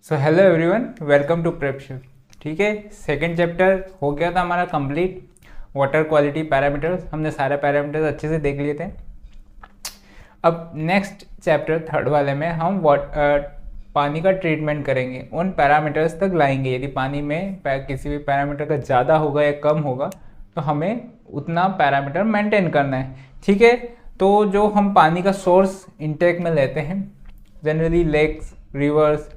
So hello everyone, welcome to prep shift. ठीक है, second chapter हो गया था हमारा कंप्लीट। वाटर क्वालिटी पैरामीटर्स, हमने सारे पैरामीटर्स अच्छे से देख लिए थे। अब नेक्स्ट चैप्टर थर्ड वाले में हम पानी का ट्रीटमेंट करेंगे, उन पैरामीटर्स तक लाएंगे। यदि पानी में किसी भी पैरामीटर का ज़्यादा होगा या कम होगा तो हमें उतना पैरामीटर मेंटेन करना है। ठीक है, तो जो हम पानी का सोर्स इनटेक में लेते हैं, जनरली लेक्स, रिवर्स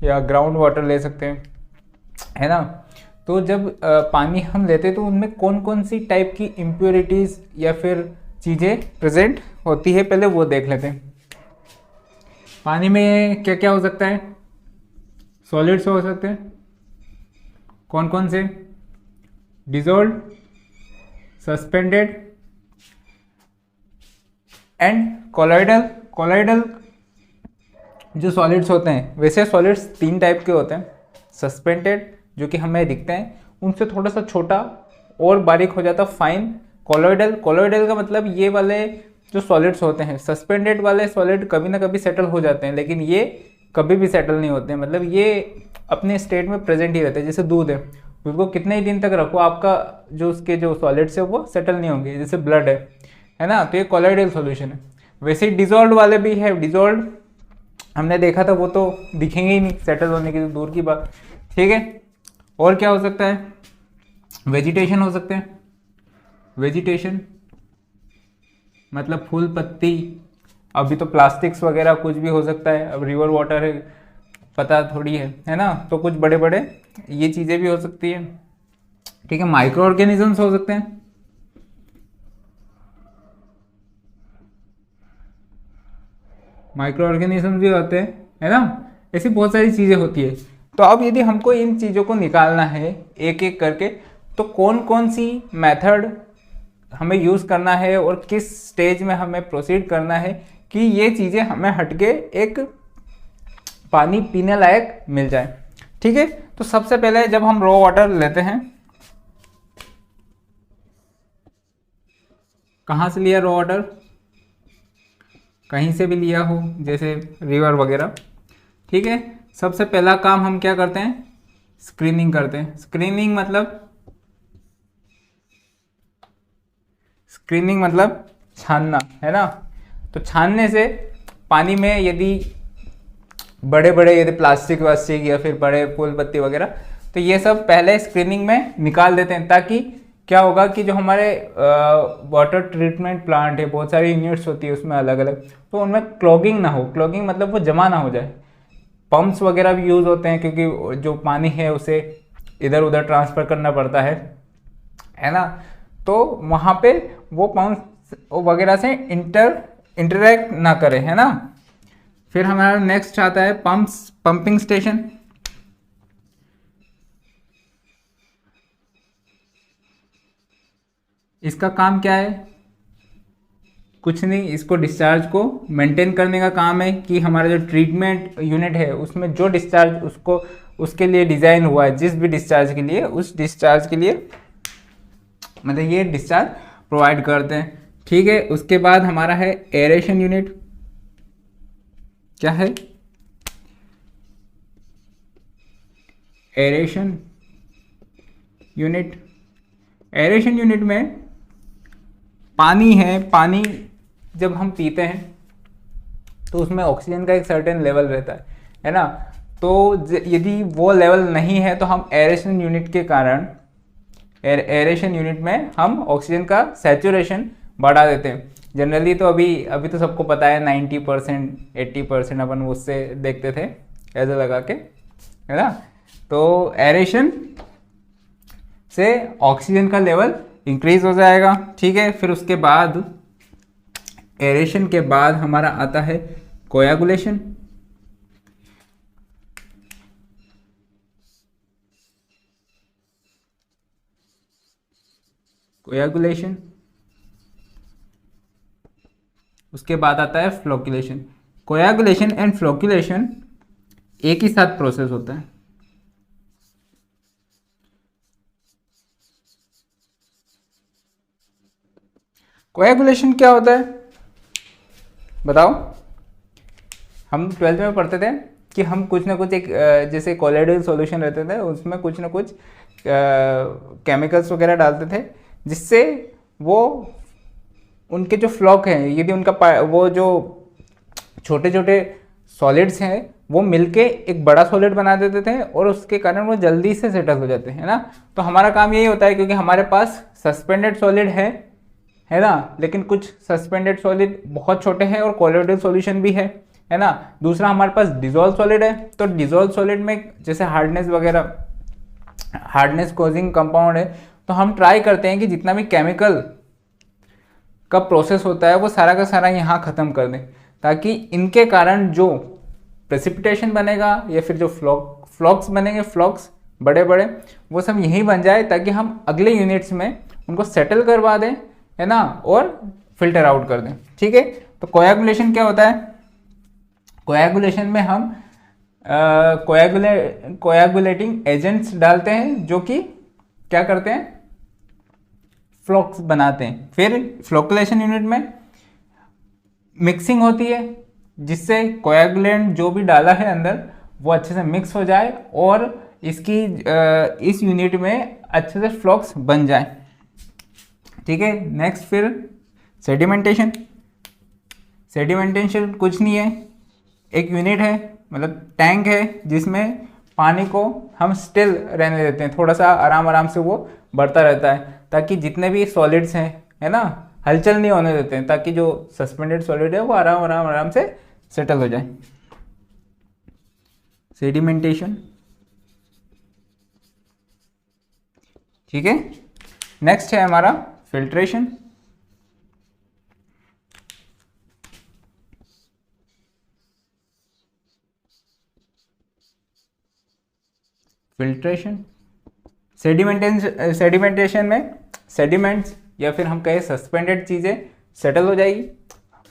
या ग्राउंड वाटर ले सकते हैं, है ना। तो जब पानी हम लेते हैं तो उनमें कौन कौन सी टाइप की इम्प्योरिटीज़ या फिर चीज़ें प्रेजेंट होती है, पहले वो देख लेते हैं। पानी में क्या क्या हो सकता है? सॉलिड्स हो सकते हैं। कौन कौन से? Dissolve, suspended and colloidal. Colloidal जो सॉलिड्स होते हैं, वैसे सॉलिड्स तीन टाइप के होते हैं। सस्पेंडेड जो कि हमें दिखते हैं, उनसे थोड़ा सा छोटा और बारीक हो जाता फाइन कोलॉइडल। कोलॉइडल का मतलब ये वाले जो सॉलिड्स होते हैं। सस्पेंडेड वाले सॉलिड कभी ना कभी सेटल हो जाते हैं, लेकिन ये कभी भी सेटल नहीं होते हैं। मतलब ये अपने स्टेट में प्रेजेंट ही रहते हैं। जैसे दूध है, दूध को कितने ही दिन तक रखो, आपका जो उसके जो सॉलिड्स है वो सेटल नहीं होंगे। जैसे ब्लड है ना, तो ये कोलॉइडल सॉल्यूशन है। वैसे ही डिजॉल्व वाले भी है। डिजॉल्व हमने देखा था, वो तो दिखेंगे ही नहीं, सेटल होने की तो दूर की बात। ठीक है, और क्या हो सकता है? वेजिटेशन हो सकते हैं। वेजिटेशन मतलब फूल पत्ती। अभी तो प्लास्टिक्स वगैरह कुछ भी हो सकता है। अब रिवर वाटर है, पता थोड़ी है ना, तो कुछ बड़े बड़े ये चीज़ें भी हो सकती है। ठीक है, माइक्रो ऑर्गेनिजम्स हो सकते हैं। माइक्रो ऑर्गेनिज्म भी होते हैं, है ना। ऐसी बहुत सारी चीज़ें होती है। तो अब यदि हमको इन चीज़ों को निकालना है एक एक करके, तो कौन कौन सी मेथड हमें यूज़ करना है और किस स्टेज में हमें प्रोसीड करना है कि ये चीज़ें हमें हटके एक पानी पीने लायक मिल जाए। ठीक है, तो सबसे पहले जब हम रॉ वाटर लेते हैं, कहाँ से लिया रॉ वाटर? कहीं से भी लिया हो, जैसे रिवर वगैरह। ठीक है, सबसे पहला काम हम क्या करते हैं? स्क्रीनिंग करते हैं। स्क्रीनिंग मतलब छानना, है ना। तो छानने से पानी में यदि बड़े बड़े यदि प्लास्टिक वास्टिक या फिर बड़े फूल पत्ती वगैरह, तो ये सब पहले स्क्रीनिंग में निकाल देते हैं। ताकि क्या होगा कि जो हमारे वाटर ट्रीटमेंट प्लांट है, बहुत सारी यूनिट्स होती है उसमें अलग अलग, तो उनमें क्लॉगिंग ना हो। क्लॉगिंग मतलब वो जमा ना हो जाए। पंप्स वगैरह भी यूज़ होते हैं, क्योंकि जो पानी है उसे इधर उधर ट्रांसफ़र करना पड़ता है ना। तो वहाँ पे वो पंप्स वगैरह से इंटरेक्ट ना करे, है ना। फिर हमारा नेक्स्ट आता है पंपिंग स्टेशन। इसका काम क्या है? कुछ नहीं, इसको डिस्चार्ज को मेंटेन करने का काम है कि हमारा जो ट्रीटमेंट यूनिट है उसमें जो डिस्चार्ज उसके लिए डिज़ाइन हुआ है, जिस भी डिस्चार्ज के लिए, उस डिस्चार्ज के लिए मतलब ये डिस्चार्ज प्रोवाइड करते हैं। ठीक है, उसके बाद हमारा है एरेशन यूनिट। क्या है? Aeration unit. एरेशन यूनिट में पानी है। पानी जब हम पीते हैं तो उसमें ऑक्सीजन का एक सर्टेन लेवल रहता है ना। तो यदि वो लेवल नहीं है तो हम एरेशन यूनिट के कारण एरेशन यूनिट में हम ऑक्सीजन का सैचुरेशन बढ़ा देते हैं। जनरली तो अभी तो सबको पता है 90% 80% अपन उससे देखते थे ऐसे लगा के, है ना। तो एरेशन से ऑक्सीजन का लेवल इंक्रीज हो जाएगा। ठीक है, फिर उसके बाद एरेशन के बाद हमारा आता है कोयागुलेशन। कोयागुलेशन, उसके बाद आता है फ्लोकुलेशन। कोयागुलेशन एंड फ्लोकुलेशन एक ही साथ प्रोसेस होता है। कोयागुलेशन क्या होता है बताओ? हम 12th में पढ़ते थे कि हम कुछ ना कुछ एक जैसे कोलोइडल सॉल्यूशन रहते थे उसमें कुछ ना कुछ केमिकल्स वगैरह डालते थे, जिससे वो उनके जो फ्लॉक हैं, यदि उनका वो जो छोटे छोटे सॉलिड्स हैं वो मिलके एक बड़ा सॉलिड बना देते थे और उसके कारण वो जल्दी से सेटल हो जाते हैं ना। तो हमारा काम यही होता है, क्योंकि हमारे पास सस्पेंडेड सॉलिड है ना, लेकिन कुछ सस्पेंडेड सॉलिड बहुत छोटे हैं और कोलोइडल सॉल्यूशन भी है ना। दूसरा हमारे पास डिजोल्व सॉलिड है, तो डिजोल्व सॉलिड में जैसे हार्डनेस वगैरह, हार्डनेस कॉजिंग कंपाउंड है, तो हम ट्राई करते हैं कि जितना भी केमिकल का प्रोसेस होता है वो सारा का सारा यहाँ ख़त्म कर दें, ताकि इनके कारण जो प्रेसिपिटेशन बनेगा या फिर जो फ्लॉक्स बनेंगे, फ्लॉक्स बड़े बड़े, वो सब यहीं बन जाए, ताकि हम अगले यूनिट्स में उनको सेटल करवा दें, है ना, और फिल्टर आउट कर दें। ठीक है, तो कोएगुलेशन क्या होता है? कोएगुलेशन में हम कोएगुलेटिंग एजेंट्स डालते हैं जो कि क्या करते हैं, फ्लॉक्स बनाते हैं। फिर फ्लोकुलेशन यूनिट में मिक्सिंग होती है, जिससे कोएगुलेंट जो भी डाला है अंदर वो अच्छे से मिक्स हो जाए और इसकी इस यूनिट में अच्छे से फ्लॉक्स बन जाए। ठीक है, नेक्स्ट फिर सेडिमेंटेशन। सेडिमेंटेशन कुछ नहीं है, एक यूनिट है, मतलब टैंक है, जिसमें पानी को हम स्टिल रहने देते हैं, थोड़ा सा आराम आराम से वो बढ़ता रहता है, ताकि जितने भी सॉलिड्स हैं, है ना, हलचल नहीं होने देते हैं, ताकि जो सस्पेंडेड सॉलिड है वो आराम आराम आराम से सेटल हो जाए। सेडिमेंटेशन। ठीक है, नेक्स्ट है हमारा फिल्ट्रेशन। फिल्ट्रेशन सेडिमेंटेशन में सेडिमेंट्स या फिर हम कहें सस्पेंडेड चीज़ें सेटल हो जाएगी।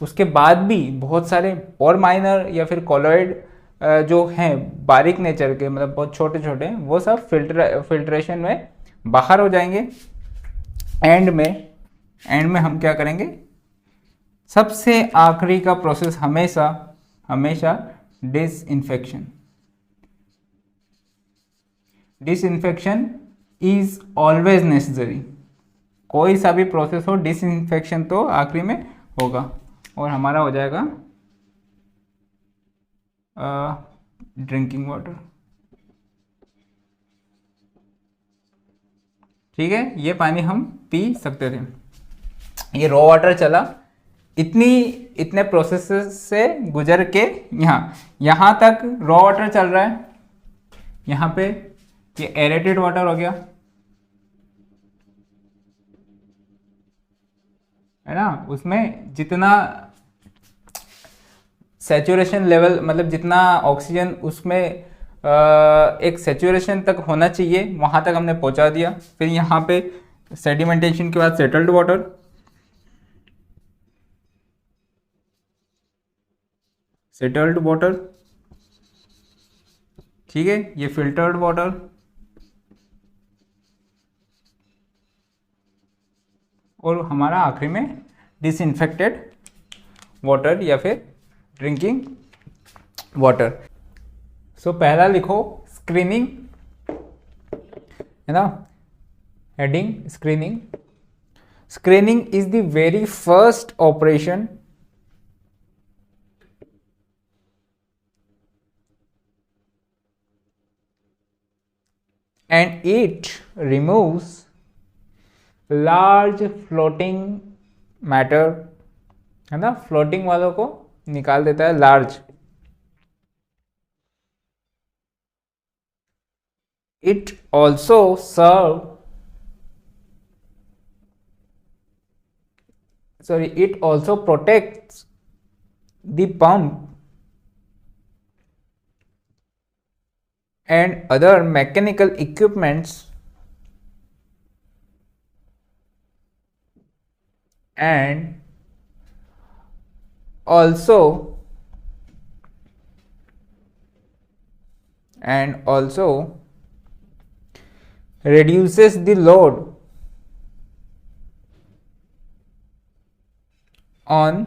उसके बाद भी बहुत सारे और माइनर या फिर कॉलोइड जो हैं बारीक नेचर के, मतलब बहुत छोटे छोटे, वो सब फिल्ट्रेशन में बाहर हो जाएंगे। एंड में हम क्या करेंगे, सबसे आखिरी का प्रोसेस हमेशा हमेशा disinfection. Disinfection is always necessary. कोई सा भी प्रोसेस हो, डिसइंफेक्शन तो आखिरी में होगा और हमारा हो जाएगा ड्रिंकिंग वाटर। ठीक है, ये पानी हम पी सकते थे। ये रॉ वाटर चला, इतने प्रोसेस से गुजर के यहाँ तक रॉ वाटर चल रहा है। यहाँ पे ये एरेटेड वाटर हो गया, है ना, उसमें जितना सैचुरेशन लेवल, मतलब जितना ऑक्सीजन उसमें एक सैचुरेशन तक होना चाहिए, वहाँ तक हमने पहुँचा दिया। फिर यहाँ पे सेडिमेंटेशन के बाद सेटल्ड वाटर, ठीक है, ये फिल्टर्ड वाटर, और हमारा आखिरी में डिसइंफेक्टेड वाटर या फिर ड्रिंकिंग वाटर। सो पहला लिखो स्क्रीनिंग, है ना, heading screening. Screening is the very first operation and it removes large floating matter, है ना, फ्लोटिंग वालों को निकाल देता है, large. It also it also protects the pump and other mechanical equipments and also reduces the load on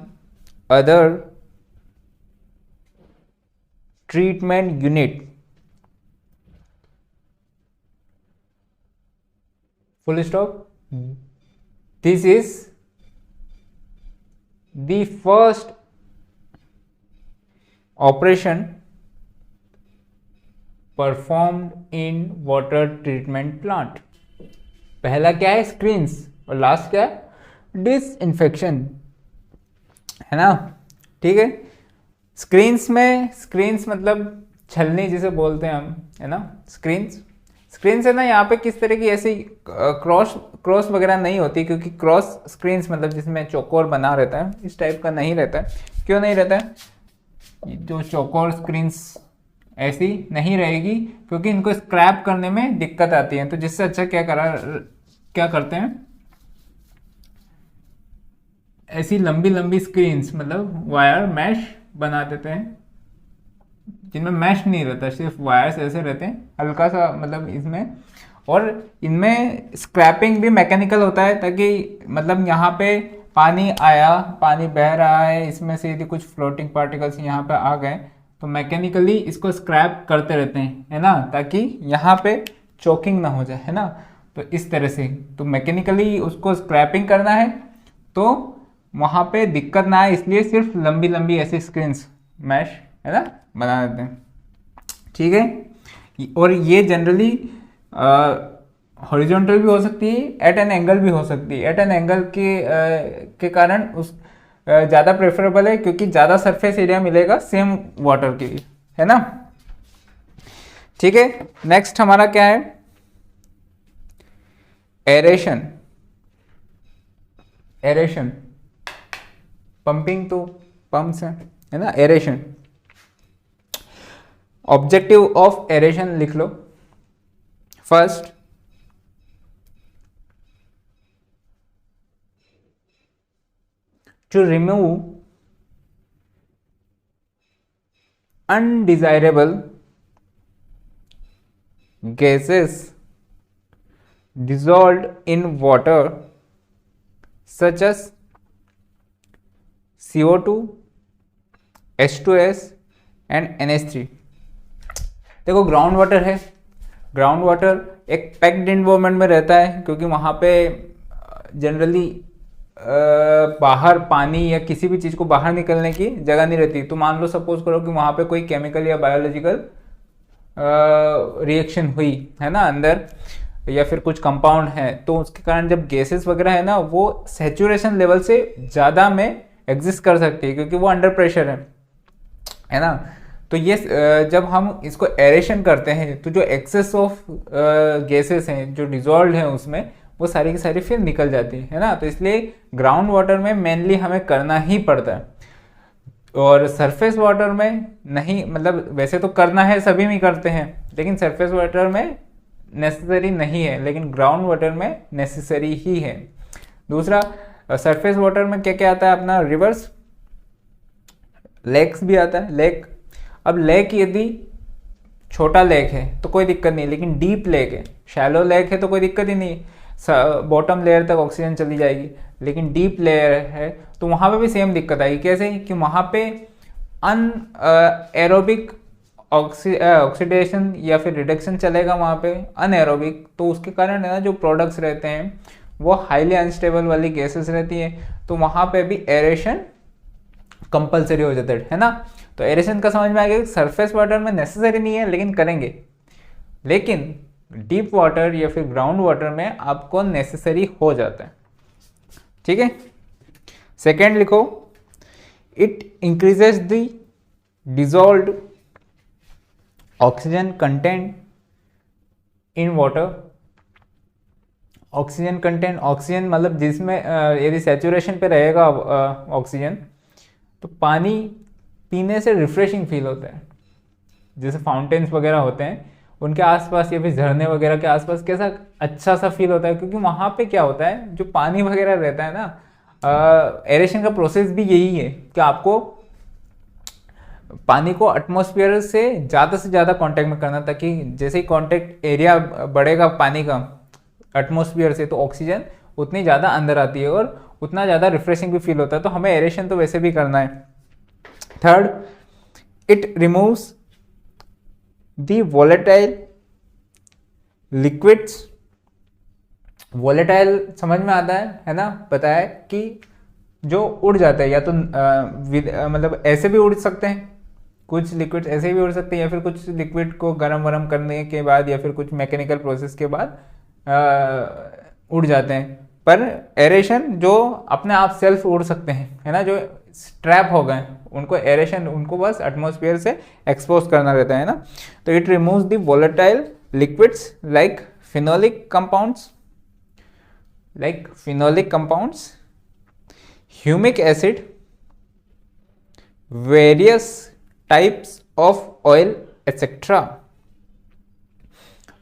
other treatment unit, full stop. This is the first operation performed in water treatment plant. पहला क्या है? Screens, और last क्या है? Disinfection, है ना? ठीक है। स्क्रीन्स में, स्क्रीन्स मतलब छलनी जिसे बोलते हैं हम, है ना? स्क्रीन्स है ना, यहाँ पे किस तरह की ऐसी क्रॉस वगैरह नहीं होती, क्योंकि क्रॉस स्क्रीन्स मतलब जिसमें चौकोर बना रहता है, इस टाइप का नहीं रहता है। क्यों नहीं रहता है? जो चौकोर स्क्रीन्स ऐसी नहीं रहेगी, क्योंकि इनको स्क्रैप करने में दिक्कत आती है। तो जिससे अच्छा क्या करते हैं, ऐसी लंबी लंबी स्क्रीन्स मतलब वायर मैश बना देते हैं, जिनमें मैश नहीं रहता, सिर्फ वायर्स ऐसे रहते हैं हल्का सा मतलब इसमें। और इनमें स्क्रैपिंग भी मैकेनिकल होता है, ताकि मतलब यहाँ पे पानी आया, पानी बह रहा है, इसमें से यदि कुछ फ्लोटिंग पार्टिकल्स यहाँ पे आ गए तो मैकेनिकली इसको स्क्रैप करते रहते हैं, है ना, ताकि यहाँ पे चोकिंग ना हो जाए, है ना। तो इस तरह से तो मैकेनिकली उसको स्क्रैपिंग करना है, तो वहाँ पे दिक्कत ना आए, इसलिए सिर्फ लंबी लंबी ऐसी स्क्रीन्स मैश, है ना, बना देते हैं। ठीक है। और ये जनरली हॉरिजॉन्टल भी हो सकती है, एट एन एंगल भी हो सकती है। एट एन एंगल के कारण उस ज़्यादा प्रेफरेबल है, क्योंकि ज़्यादा सरफेस एरिया मिलेगा सेम वाटर के लिए, है ना। ठीक है। नेक्स्ट हमारा क्या है? एरेशन। एरेशन, पंपिंग तो पंप्स है ना। एरेशन, ऑब्जेक्टिव ऑफ एरेशन लिख लो। First, to remove undesirable gases dissolved in water such as CO2, H2S and NH3। देखो ग्राउंड वाटर है, ग्राउंड वाटर एक पैक्ड एनवायरनमेंट में रहता है, क्योंकि वहाँ पे जनरली बाहर पानी या किसी भी चीज़ को बाहर निकलने की जगह नहीं रहती। तो मान लो सपोज करो कि वहाँ पे कोई केमिकल या बायोलॉजिकल रिएक्शन हुई है ना अंदर, या फिर कुछ कंपाउंड है, तो उसके कारण जब गैसेस वगैरह है ना, वो सैचुरेशन लेवल से ज़्यादा में एग्जिस्ट कर सकती है, क्योंकि वो अंडर प्रेशर है ना। तो ये जब हम इसको एरेशन करते हैं, तो जो एक्सेस ऑफ गैसेस हैं जो डिजॉल्व हैं उसमें, वो सारी की सारी फिर निकल जाती है ना। तो इसलिए ग्राउंड वाटर में मेनली हमें करना ही पड़ता है, और सरफेस वाटर में नहीं, मतलब वैसे तो करना है, सभी में करते हैं, लेकिन सरफेस वाटर में नेसेसरी नहीं है, लेकिन ग्राउंड वाटर में नेसेसरी ही है। दूसरा, सरफेस वाटर में क्या क्या आता है अपना? रिवर्स, लेक्स भी आता है, लेक। अब लेक यदि छोटा लेक है तो कोई दिक्कत नहीं, लेकिन डीप लेक है, शैलो लेक है तो कोई दिक्कत ही नहीं, बॉटम लेयर तक ऑक्सीजन चली जाएगी। लेकिन डीप लेयर है तो वहाँ पे भी सेम दिक्कत आएगी। कैसे? कि वहाँ पे एरोबिक ऑक्सीडेशन या फिर रिडक्शन चलेगा वहाँ पे, अनएरोबिक। तो उसके कारण है ना, जो प्रोडक्ट्स रहते हैं वो हाईली अनस्टेबल वाली गैसेस रहती हैं, तो वहाँ पे भी एरेशन कंपलसरी हो जाता है ना। तो एरेशन का समझ में आ गया कि सरफेस वाटर में नेसेसरी नहीं है, लेकिन करेंगे। लेकिन डीप वाटर या फिर ग्राउंड वाटर में आपको नेसेसरी हो जाता है। ठीक है। सेकेंड लिखो, it increases the dissolved oxygen content in water. Oxygen content, oxygen मतलब जिसमें यदि सैचुरेशन पे रहेगा ऑक्सीजन, तो पानी पीने से रिफ्रेशिंग फील होता है। जैसे फाउंटेन्स वगैरह होते हैं उनके आसपास या फिर झरने वगैरह के आसपास कैसा अच्छा सा फील होता है, क्योंकि वहाँ पे क्या होता है, जो पानी वगैरह रहता है ना, एरेशन का प्रोसेस भी यही है कि आपको पानी को एटमॉस्फेयर से ज़्यादा कांटेक्ट में करना, ताकि जैसे ही कांटेक्ट एरिया बढ़ेगा पानी का एटमॉस्फेयर से, तो ऑक्सीजन उतनी ज़्यादा अंदर आती है और उतना ज़्यादा रिफ्रेशिंग भी फील होता है। तो हमें एरेशन तो वैसे भी करना है। Third, it removes the volatile liquids, volatile समझ में आता है ना, पता है कि जो उड़ जाता है, या तो मतलब ऐसे भी उड़ सकते हैं, कुछ लिक्विड ऐसे भी उड़ सकते हैं, या फिर कुछ लिक्विड को गर्म वरम करने के बाद या फिर कुछ मैकेनिकल प्रोसेस के बाद उड़ जाते हैं। पर एरेशन जो अपने आप सेल्फ उड़ सकते हैं, है ना, जो ट्रैप हो गए उनको एरेशन, उनको बस एटमॉस्फेयर से एक्सपोज करना रहता है ना। तो it removes the volatile liquids like phenolic compounds, humic acid, various types of oil etcetera.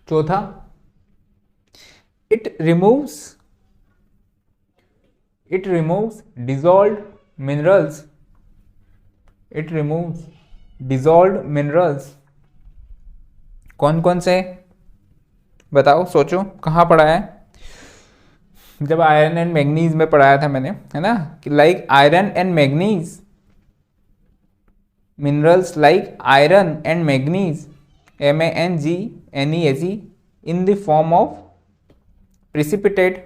चौथा, it removes dissolved minerals, कौन कौन से बताओ, सोचो कहाँ पढ़ा है, जब आयरन एंड मैग्नीज में पढ़ाया था मैंने, है ना, कि like iron and manganese, minerals like iron and manganese, MANGNEAG, in the form of precipitate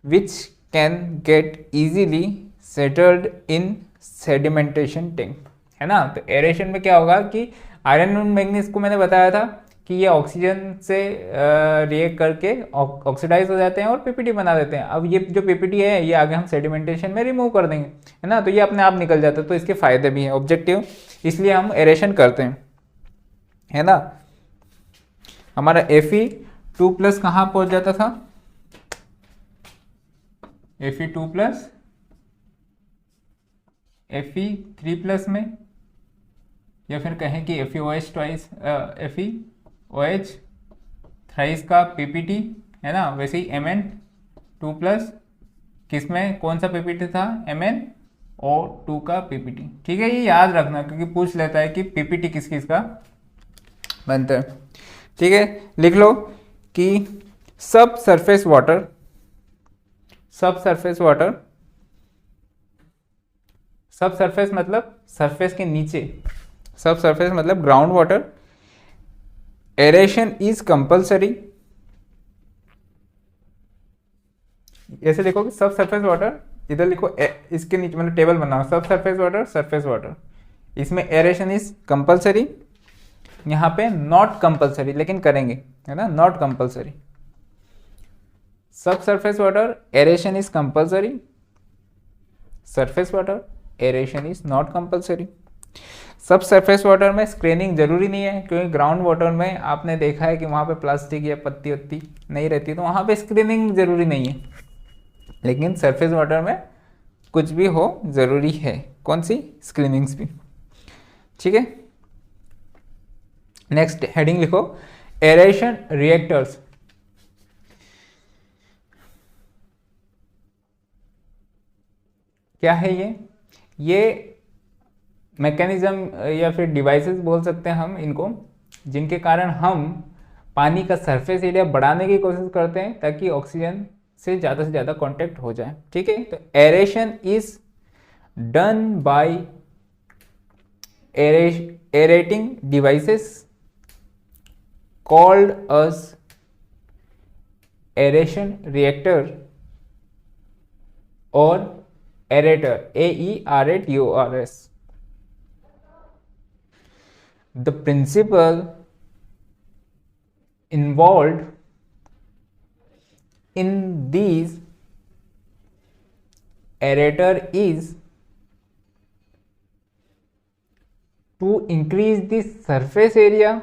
which can get easily settled in sedimentation tank, है ना। तो एरेशन में क्या होगा कि आयरन और मैग्नीज को मैंने बताया था कि ये ऑक्सीजन से रिएक्ट करके ऑक्सीडाइज हो जाते हैं और पीपीटी बना देते हैं। अब ये जो पीपीटी है ये आगे हम सेडिमेंटेशन में रिमूव कर देंगे, है ना, तो ये अपने आप निकल जाता है। तो इसके फायदे भी हैं, ऑब्जेक्टिव इसलिए हम एरेशन करते हैं, है ना। हमारा Fe2+ कहाँ पहुंच जाता था, Fe2+ Fe3+ में, या फिर कहें कि FeOH थ्राइस का पीपीटी, है ना। वैसे ही Mn2+ किस में कौन सा पीपीटी था, MnO2 का पीपीटी। ठीक है, ये याद रखना क्योंकि पूछ लेता है कि पीपीटी किस किस का बनता है। ठीक है, लिख लो कि सब सरफेस मतलब सरफेस के नीचे, सब सरफेस मतलब ground water, aeration is compulsory. ऐसे देखो कि सब सरफेस वाटर, इधर लिखो इसके नीचे मतलब टेबल बनाओ, सब सरफेस वाटर, इसमें एरेशन इज कंपल्सरी, यहाँ पे नॉट कंपल्सरी लेकिन करेंगे, है ना, नॉट कंपल्सरी। सब surface water aeration is compulsory, surface water aeration is not compulsory. सब सरफेस वाटर में स्क्रीनिंग जरूरी नहीं है, क्योंकि ग्राउंड वाटर में आपने देखा है कि वहाँ पे प्लास्टिक या पत्ती वत्ती नहीं रहती, तो वहाँ पे स्क्रीनिंग जरूरी नहीं है। लेकिन सरफेस वाटर में कुछ भी हो जरूरी है, कौन सी, स्क्रीनिंग्स भी। ठीक है, नेक्स्ट हेडिंग लिखो, एरेशन रिएक्टर्स। क्या है ये मैकेनिज्म या फिर डिवाइसेस बोल सकते हैं हम इनको, जिनके कारण हम पानी का सरफेस एरिया बढ़ाने की कोशिश करते हैं ताकि ऑक्सीजन से ज़्यादा कांटेक्ट हो जाए। ठीक है, तो aeration is done by aerating devices called as aeration reactor or aerator, AERATORS. The principle involved in these aerator is to increase the surface area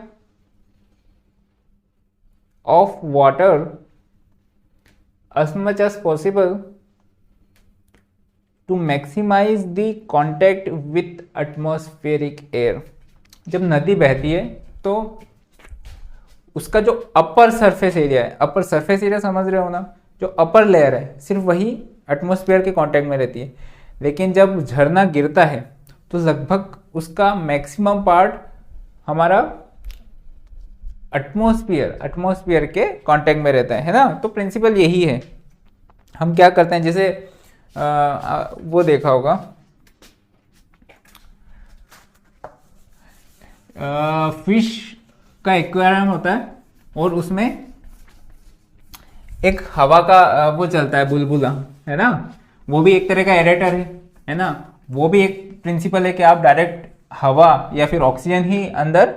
of water as much as possible to maximize the contact with atmospheric air। जब नदी बहती है तो उसका जो upper surface area है, upper surface area समझ रहे हो ना, जो अपर लेयर है सिर्फ वही एटमॉस्फेयर के कांटेक्ट में रहती है। लेकिन जब झरना गिरता है तो लगभग उसका मैक्सिमम पार्ट हमारा एटमॉस्फेयर के कांटेक्ट में रहता है ना। तो प्रिंसिपल यही है। हम क्या करते हैं, जैसे वो देखा होगा फिश का एक्वेरियम होता है और उसमें एक हवा का वो चलता है, बुलबुला, है ना, वो भी एक तरह का एरेटर है ना। वो भी एक प्रिंसिपल है कि आप डायरेक्ट हवा या फिर ऑक्सीजन ही अंदर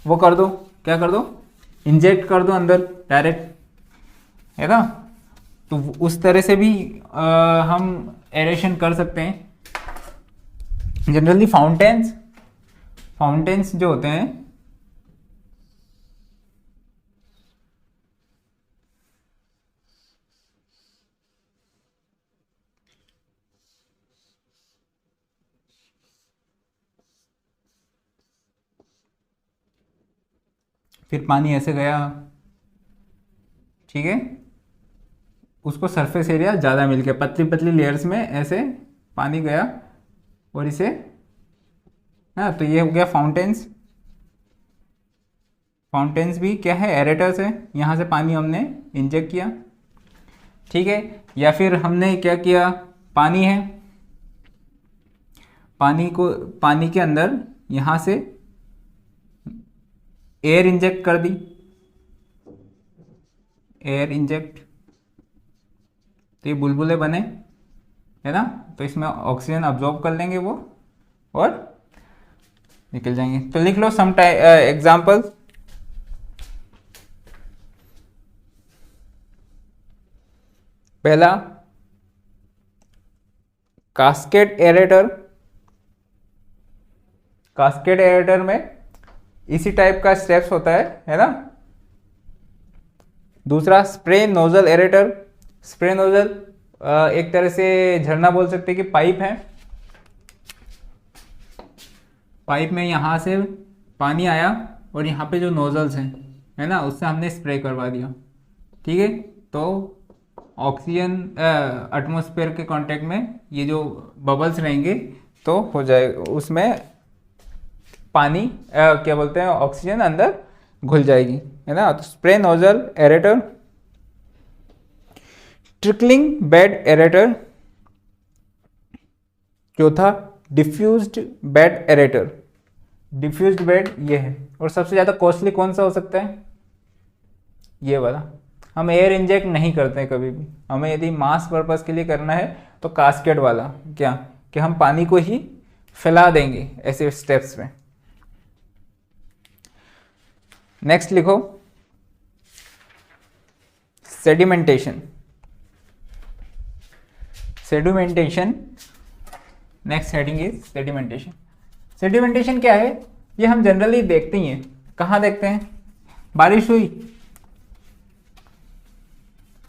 वो कर दो, क्या कर दो, इंजेक्ट कर दो अंदर डायरेक्ट, है ना। तो उस तरह से भी हम एरेशन कर सकते हैं। जनरली फाउंटेन्स जो होते हैं फिर पानी ऐसे गया, ठीक है, उसको सरफेस एरिया ज़्यादा मिल गया, पतली पतली लेयर्स में ऐसे पानी गया और इसे, हाँ, तो ये हो गया फाउंटेन्स। फाउंटेन्स भी क्या है, एरेटर्स है, यहाँ से पानी हमने इंजेक्ट किया, ठीक है। या फिर हमने क्या किया, पानी है, पानी के अंदर यहाँ से एयर इंजेक्ट कर दी, एयर इंजेक्ट, तो ये बुलबुले बने, है ना। तो इसमें ऑक्सीजन अब्जॉर्ब कर लेंगे वो और निकल जाएंगे। तो लिख लो सम एग्जाम्पल। पहला कास्केड एरेटर, कास्केड एरेटर में इसी टाइप का स्टेप्स होता है ना। दूसरा spray nozzle aerator, spray nozzle एक तरह से झरना बोल सकते हैं कि पाइप है, पाइप में यहाँ से पानी आया और यहाँ पे जो नोजल्स हैं, है ना, उससे हमने स्प्रे करवा दिया, ठीक है। तो ऑक्सीजन एटमॉस्फेयर के कांटेक्ट में ये जो बबल्स रहेंगे तो हो जाएगा, उसमें पानी क्या बोलते हैं, ऑक्सीजन अंदर घुल जाएगी, है ना। तो spray nozzle aerator. Trickling bed aerator. चौथा diffused bed aerator. Diffused bed ये है, और सबसे ज़्यादा कॉस्टली कौन सा हो सकता है, ये वाला। हम एयर इंजेक्ट नहीं करते हैं कभी भी, हमें यदि मास पर्पस के लिए करना है तो कास्केड वाला, क्या कि हम पानी को ही फैला देंगे ऐसे स्टेप्स में। नेक्स्ट लिखो sedimentation. Sedimentation, next heading is sedimentation. Sedimentation क्या है, ये हम जनरली देखते ही हैं। कहाँ देखते हैं, बारिश हुई,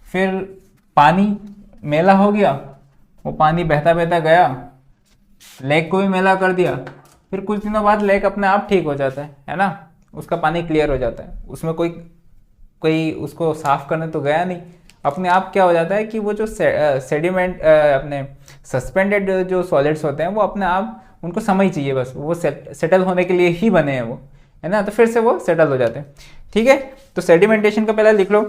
फिर पानी मेला हो गया, वो पानी बहता बहता गया, लेक को भी मेला कर दिया, फिर कुछ दिनों बाद लेक अपने आप ठीक हो जाता है ना, उसका पानी क्लियर हो जाता है, उसमें कोई उसको साफ करने तो गया नहीं, अपने आप क्या हो जाता है कि वो जो सेडिमेंट अपने सस्पेंडेड जो सॉलिड्स होते हैं वो अपने आप, उनको समय चाहिए बस, वो सेटल होने के लिए ही बने हैं वो, है ना, तो फिर से वो सेटल हो जाते हैं, ठीक है। तो सेडिमेंटेशन का पहला लिख लो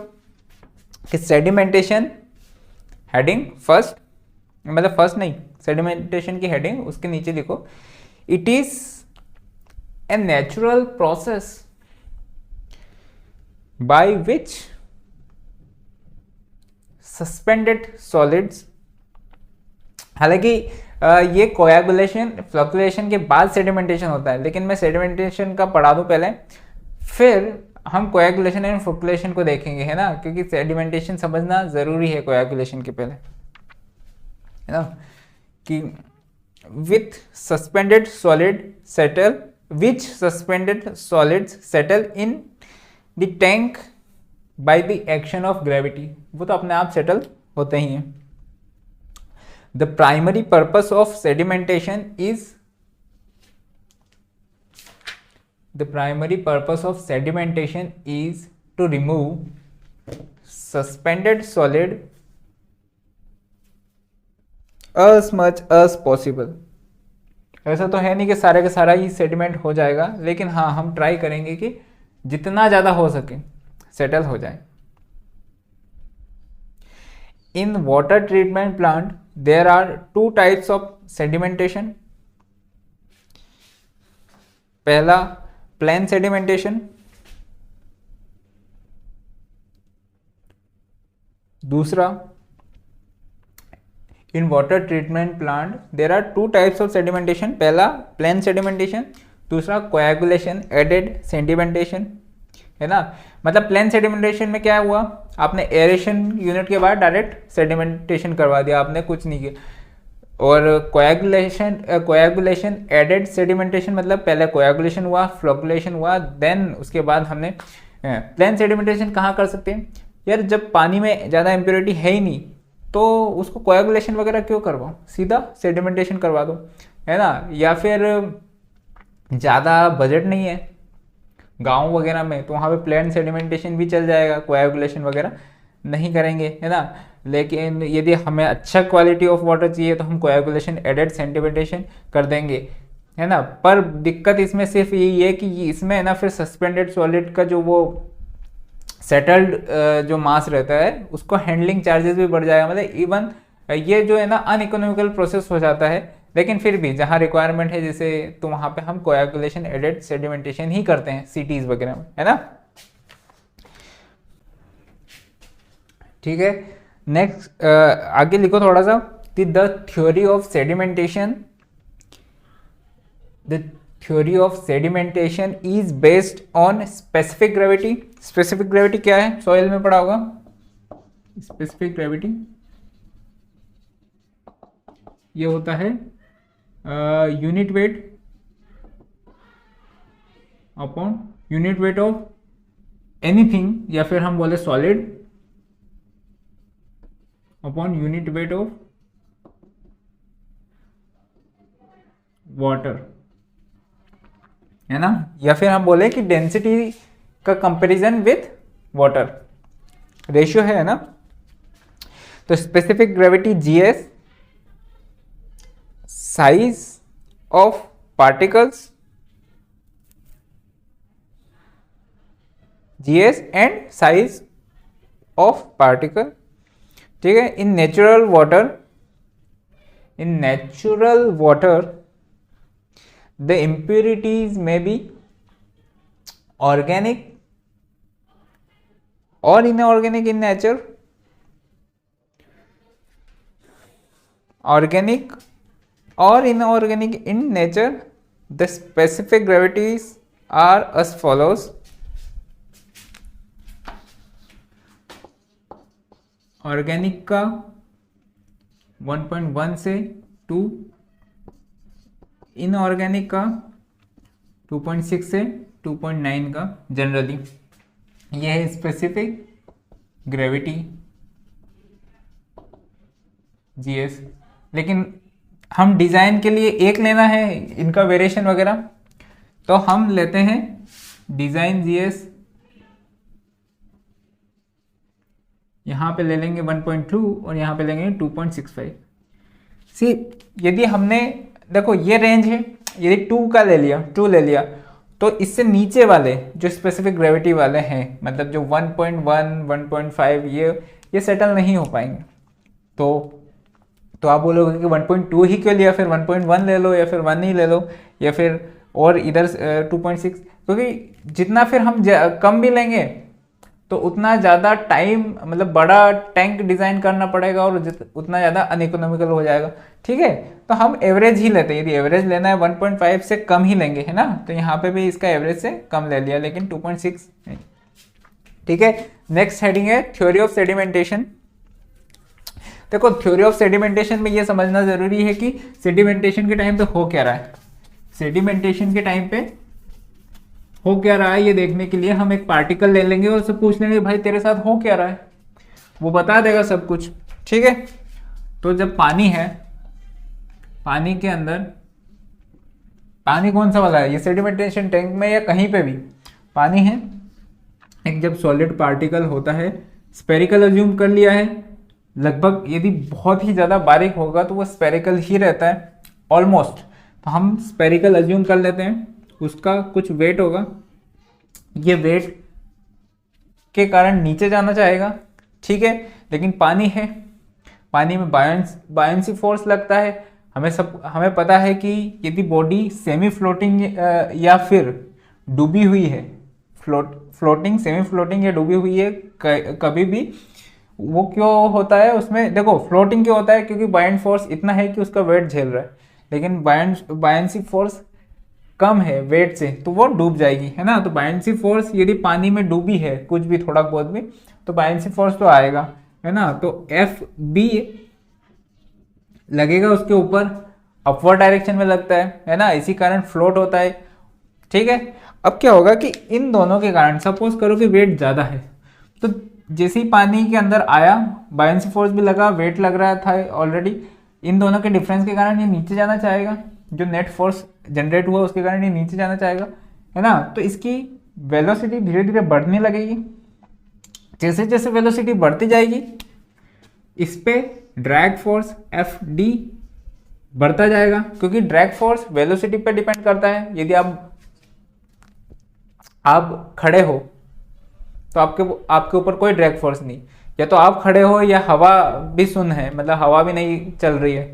कि सेडिमेंटेशन हेडिंग फर्स्ट, मतलब फर्स्ट नहीं, सेडिमेंटेशन की हेडिंग उसके नीचे लिखो, it is a natural process by which suspended solids. हालांकि ये कोएगुलेशन फ्लक्चुएशन के बाद सेडिमेंटेशन होता है, लेकिन मैं सेडिमेंटेशन का पढ़ा दूं पहले, फिर हम कोएगुलेशन एंड फ्लक्चुएशन को देखेंगे, है ना, क्योंकि सेडिमेंटेशन समझना जरूरी है कोएगुलेशन के पहले, है ना, कि with suspended solid settle, which suspended solids settle in the tank by the action of gravity, वो तो अपने आप सेटल होते ही हैं। The primary purpose of sedimentation is, the primary purpose of sedimentation is to remove suspended solid as much as possible। ऐसा तो है नहीं कि सारे का सारा ही सेडिमेंट हो जाएगा, लेकिन हाँ हम ट्राई करेंगे कि जितना ज़्यादा हो सके सेटल हो जाए। In water treatment plant there are two types of sedimentation. पहला प्लेन सेडिमेंटेशन, दूसरा in water treatment plant there are two types of sedimentation, पहला प्लेन सेडिमेंटेशन, दूसरा कोएगुलेशन एडेड सेडिमेंटेशन, है ना। मतलब प्लेन सेडिमेंटेशन में क्या हुआ, आपने एरेशन यूनिट के बाद डायरेक्ट सेडिमेंटेशन करवा दिया, आपने कुछ नहीं किया। और कोएगुलेशन एडेड सेडिमेंटेशन मतलब पहले कोएगुलेशन हुआ, फ्लोकुलेशन हुआ, देन उसके बाद हमने प्लेन सेडिमेंटेशन कहाँ कर सकते हैं यार, जब पानी में ज़्यादा इम्प्योरिटी है ही नहीं तो उसको कोएगुलेशन वगैरह क्यों करवाओ, सीधा सेडिमेंटेशन करवा दो, है ना। या फिर ज़्यादा बजट नहीं है गांव वगैरह में तो वहाँ पे प्लेन सेडिमेंटेशन भी चल जाएगा, कोएगुलेशन वगैरह नहीं करेंगे, है ना। लेकिन यदि हमें अच्छा क्वालिटी ऑफ वाटर चाहिए तो हम कोएगुलेशन एडेड सेडिमेंटेशन कर देंगे, है ना। पर दिक्कत इसमें सिर्फ यही है कि इसमें है ना फिर सस्पेंडेड सॉलिड का जो वो सेटल्ड जो मास रहता है उसको हैंडलिंग चार्जेस भी बढ़ जाएगा, मतलब इवन ये जो है ना अनइकोनॉमिकल प्रोसेस हो जाता है। लेकिन फिर भी जहाँ रिक्वायरमेंट है जैसे तो वहाँ पे हम कोएगुलेशन एडेड सेडिमेंटेशन ही करते हैं सिटीज वगैरह में, है ना। ठीक है, नेक्स्ट आगे लिखो थोड़ा सा, the theory of sedimentation, the theory of sedimentation is based on specific gravity. Specific gravity क्या है, सॉइल में पढ़ा होगा, स्पेसिफिक ग्रेविटी ये होता है unit weight upon unit weight of anything, या फिर हम बोले solid upon unit weight of water, है ना। या फिर हम बोले कि डेंसिटी का कंपैरिजन विथ वाटर रेशियो है ना। तो specific gravity GS, size of particles, GS and size of particle, ठीक है। In natural water the impurities may be organic or inorganic in nature, organic or inorganic in nature. The specific gravities are as follows: organic का 1.1 से 2, inorganic का 2.6 से 2.9 का generally, यह है specific gravity GS. लेकिन हम डिज़ाइन के लिए एक लेना है इनका वेरिएशन वगैरह, तो हम लेते हैं डिज़ाइन जीएस, यहाँ पे ले लेंगे 1.2 और यहाँ पे लेंगे 2.65। सी यदि हमने देखो ये रेंज है, यदि 2 का ले लिया, 2 ले लिया, तो इससे नीचे वाले जो स्पेसिफिक ग्रेविटी वाले हैं, मतलब जो 1.1, 1.5 ये सेटल नहीं हो पाएंगे। तो आप बोलोगे कि 1.2 ही क्यों लिया, फिर 1.1 ले लो, या फिर 1 ही ले लो, या फिर और इधर 2.6, क्योंकि जितना फिर हम कम भी लेंगे तो उतना ज़्यादा टाइम, मतलब बड़ा टैंक डिज़ाइन करना पड़ेगा और उतना ज़्यादा अनइकोनॉमिकल हो जाएगा, ठीक है। तो हम एवरेज ही लेते हैं, यदि एवरेज लेना है 1.5 से कम ही लेंगे, है ना। तो यहाँ पे भी इसका एवरेज से कम ले लिया, लेकिन 2.6 नहीं, ठीक है। नेक्स्ट हेडिंग है थ्योरी ऑफ सेडिमेंटेशन। देखो थ्योरी ऑफ सेडिमेंटेशन में ये समझना जरूरी है कि सेडिमेंटेशन के टाइम पे हो क्या रहा है। सेडिमेंटेशन के टाइम पे हो क्या रहा है ये देखने के लिए हम एक पार्टिकल ले लेंगे और उससे पूछ लेंगे भाई तेरे साथ हो क्या रहा है, वो बता देगा सब कुछ, ठीक है। तो जब पानी है, पानी के अंदर, पानी कौन सा वाला है, ये सेडिमेंटेशन टैंक में या कहीं पे भी पानी है, एक जब सॉलिड पार्टिकल होता है, स्पेरिकल अज्यूम कर लिया है, लगभग यदि बहुत ही ज़्यादा बारीक होगा तो वो स्पेरिकल ही रहता है ऑलमोस्ट, तो हम स्पेरिकल अज्यूम कर लेते हैं, उसका कुछ वेट होगा, ये वेट के कारण नीचे जाना चाहेगा, ठीक है। लेकिन पानी है, पानी में बायंसी फोर्स लगता है, हमें पता है कि यदि बॉडी सेमी फ्लोटिंग या फिर डूबी हुई है, फ्लोटिंग, सेमी फ्लोटिंग या डूबी हुई है कभी भी, वो क्यों होता है उसमें? देखो फ्लोटिंग क्यों होता है? क्योंकि बायंट फोर्स इतना है कि उसका वेट झेल रहा है, लेकिन बायंसी फोर्स कम है वेट से, तो वो डूब जाएगी, है ना। तो बायंसी फोर्स यदि पानी में डूबी है कुछ भी थोड़ा बहुत भी, तो बायंसी फोर्स तो आएगा, है ना। तो एफ बी लगेगा उसके ऊपर, अपवर्ड डायरेक्शन में लगता है ना, इसी कारण फ्लोट होता है, ठीक है। अब क्या होगा कि इन दोनों के कारण, सपोज करो कि वेट ज़्यादा है, तो जैसे ही पानी के अंदर आया बायंसी फोर्स भी लगा, वेट लग रहा था ऑलरेडी, इन दोनों के डिफरेंस के कारण ये नीचे जाना चाहेगा, जो नेट फोर्स जनरेट हुआ उसके कारण ये नीचे जाना चाहेगा, है ना। तो इसकी वेलोसिटी धीरे धीरे बढ़ने लगेगी, जैसे जैसे वेलोसिटी बढ़ती जाएगी इस पे ड्रैग फोर्स एफ डी बढ़ता जाएगा, क्योंकि ड्रैग फोर्स वेलोसिटी पे डिपेंड करता है। यदि आप खड़े हो तो आपके ऊपर कोई ड्रैग फोर्स नहीं, या तो आप खड़े हो या हवा भी सुन्न है, मतलब हवा भी नहीं चल रही है,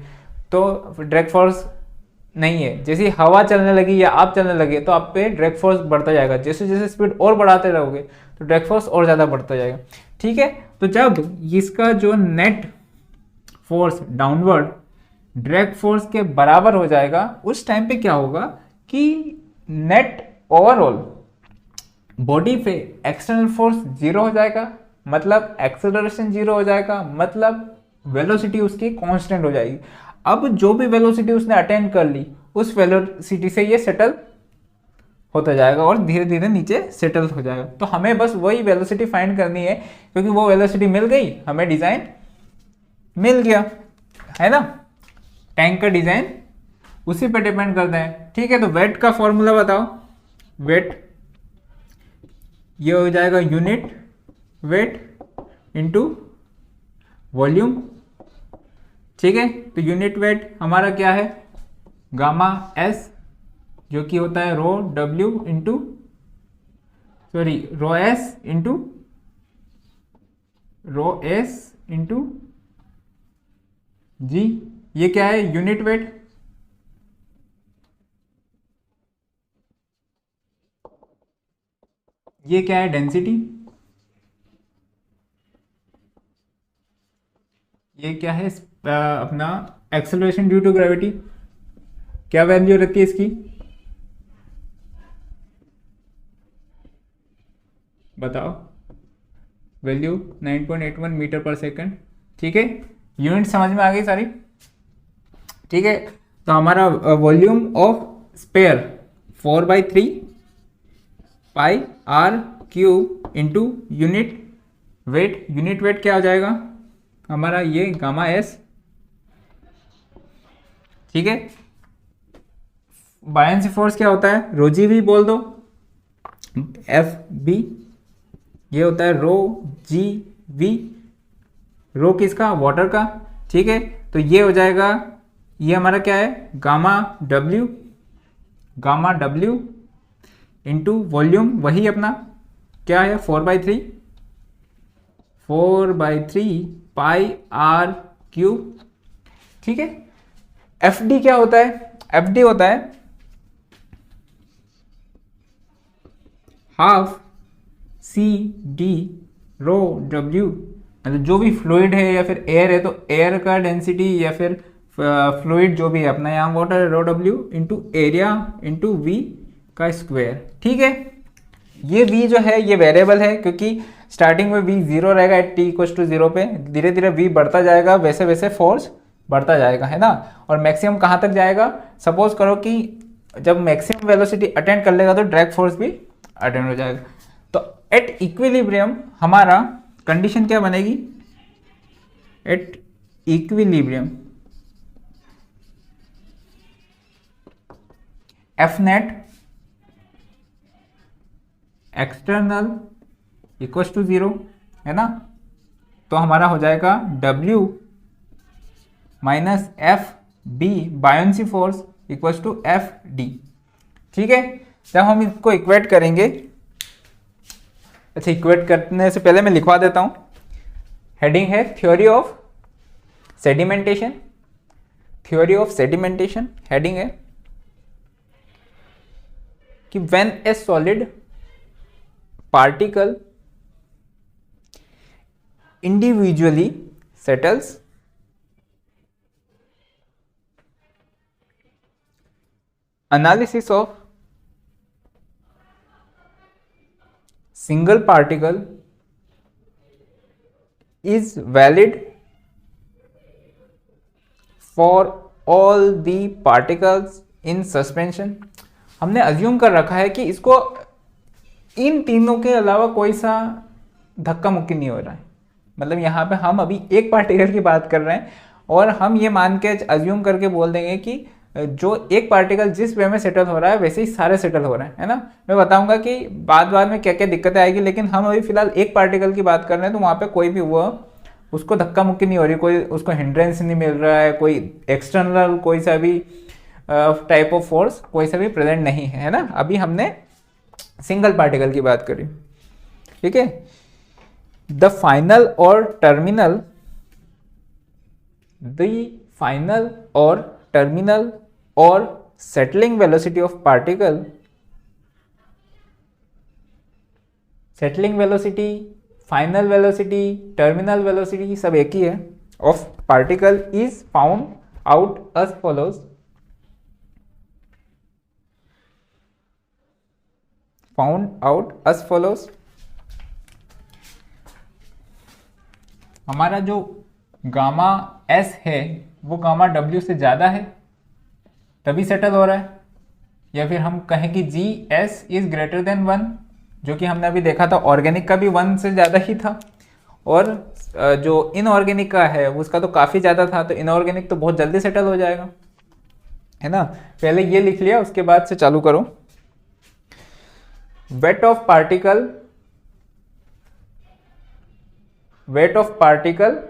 तो ड्रैग फोर्स नहीं है। जैसे हवा चलने लगी या आप चलने लगे तो आप पे ड्रैग फोर्स बढ़ता जाएगा, जैसे जैसे स्पीड और बढ़ाते रहोगे तो ड्रैग फोर्स और ज़्यादा बढ़ता जाएगा, ठीक है। तो जब इसका जो net force downward drag force के बराबर हो जाएगा, उस टाइम पे क्या होगा कि नेट ओवरऑल बॉडी पे एक्सटर्नल फोर्स जीरो हो जाएगा, मतलब एक्सेलरेशन जीरो हो जाएगा, मतलब वेलोसिटी उसकी कांस्टेंट हो जाएगी। अब जो भी वेलोसिटी उसने अटेंड कर ली उस वेलोसिटी से ये सेटल होता जाएगा और धीरे धीरे नीचे सेटल हो जाएगा। तो हमें बस वही वेलोसिटी फाइंड करनी है, क्योंकि वो वेलोसिटी मिल गई, हमें डिजाइन मिल गया, है ना। टैंक का डिजाइन उसी पे डिपेंड करता है, ठीक है। तो वेट का फॉर्मूला बताओ। वेट ये हो जाएगा यूनिट वेट इनटू वॉल्यूम, ठीक है। तो यूनिट वेट हमारा क्या है, गामा एस, जो कि होता है rho W into rho S into G. ये क्या है, यूनिट वेट। ये क्या है, डेंसिटी। ये क्या है अपना एक्सेलरेशन ड्यू टू ग्रेविटी। क्या वैल्यू रहती है इसकी, बताओ। वैल्यू 9.81 मीटर पर सेकंड, ठीक है। यूनिट समझ में आ गई सारी, ठीक है। तो हमारा volume of sphere 4/3 pi are cube into unit weight. Unit weight क्या हो जाएगा हमारा, ये गामा एस, ठीक है। बायंसी फोर्स क्या होता है, रो जी वी बोल दो, एफ बी ये होता है रो जी वी, रो किसका, वाटर का, ठीक है। तो ये हो जाएगा, ये हमारा क्या है, गामा डब्ल्यू इंटू वॉल्यूम, वही अपना क्या है 4/3 पाई आर क्यूब, ठीक है। एफ डी क्या होता है, एफ डी होता है half C D rho W, मतलब जो भी फ्लूइड है या फिर एयर है तो एयर का डेंसिटी या फिर फ्लूइड जो भी है अपना, यहाँ वाटर है rho W into area into V का स्क्वायर, ठीक है। ये v जो है ये वेरिएबल है, क्योंकि स्टार्टिंग में v जीरो रहेगा at t equal to zero पे, धीरे धीरे v बढ़ता जाएगा, वैसे वैसे फोर्स बढ़ता जाएगा, है ना। और मैक्सिमम कहाँ तक जाएगा, सपोज करो कि जब मैक्सिमम वेलोसिटी अटेंड कर लेगा तो ड्रैग फोर्स भी अटेंड हो जाएगा। तो एट इक्विलिब्रियम हमारा कंडीशन क्या बनेगी, at equilibrium F net external equal to zero, है ना। तो हमारा हो जाएगा W minus F B buoyancy force equal to F D, ठीक है। जब हम इसको इक्वेट करेंगे, अच्छा इक्वेट करने से पहले मैं लिखवा देता हूं, हेडिंग है थ्योरी ऑफ सेडिमेंटेशन, हेडिंग है कि when A solid particle individually settles analysis of single particle is valid for all the particles in suspension। हमने अज्यूम कर रखा है कि इसको इन तीनों के अलावा कोई सा धक्का मुक्की नहीं हो रहा है। मतलब यहाँ पे हम अभी एक पार्टिकल की बात कर रहे हैं और हम ये मान के अज्यूम करके बोल देंगे कि जो एक पार्टिकल जिस वे में सेटल हो रहा है वैसे ही सारे सेटल हो रहे हैं, है ना। मैं बताऊंगा कि बाद में क्या क्या दिक्कतें आएगी, लेकिन हम अभी फिलहाल एक पार्टिकल की बात कर रहे हैं तो वहाँ पे कोई भी वो उसको धक्का मुक्की नहीं हो रही, कोई उसको हिंड्रेंस नहीं मिल रहा है, कोई एक्सटर्नल कोई सा भी टाइप ऑफ फोर्स कोई सा भी प्रेजेंट नहीं है, है ना। अभी हमने सिंगल पार्टिकल की बात करी, ठीक है। द फाइनल और terminal or settling velocity of particle, settling velocity, final velocity, terminal velocity सब एक ही है of particle is found out as follows। हमारा जो गामा एस है वो गामा डब्ल्यू से ज़्यादा है तभी सेटल हो रहा है, या फिर हम कहें कि G S is greater than 1, जो कि हमने अभी देखा था ऑर्गेनिक का भी 1 से ज़्यादा ही था, और जो इनऑर्गेनिक का है उसका तो काफ़ी ज़्यादा था। तो इनऑर्गेनिक तो बहुत जल्दी सेटल हो जाएगा, है ना। पहले ये लिख लिया, उसके बाद से चालू करो। वेट ऑफ पार्टिकल,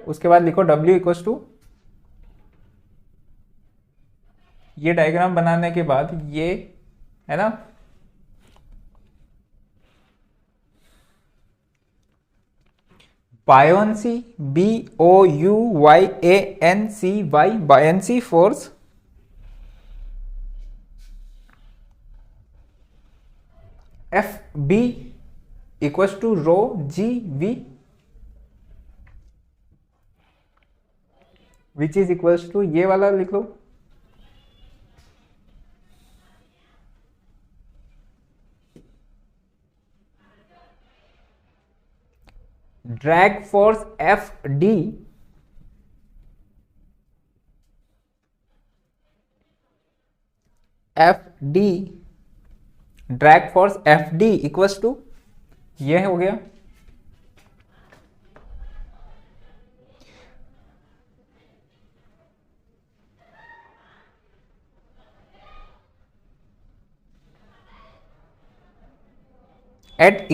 उसके बाद लिखो W इक्वल्स टू, ये डायग्राम बनाने के बाद ये, है ना, buoyancy BOUYANCY buoyancy force FB equals to rho GV which is equals to, ये वाला लिख लो, drag force FD drag force FD equals to, ये हो गया at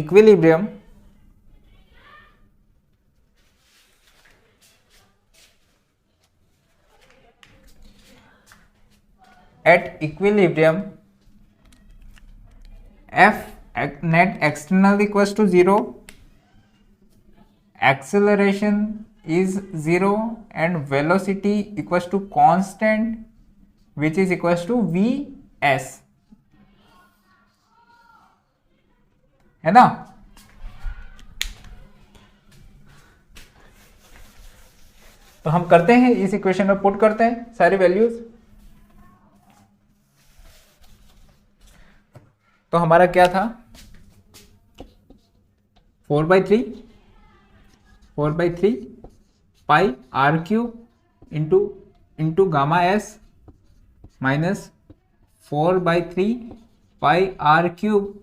equilibrium F net external equals to 0, acceleration is 0 and velocity equals to constant which is equals to Vs, है ना। तो हम करते हैं इस इक्वेशन में पुट करते हैं सारी वैल्यूज। तो हमारा क्या था, 4/3 pi are cube into gamma S minus 4/3 pi are cube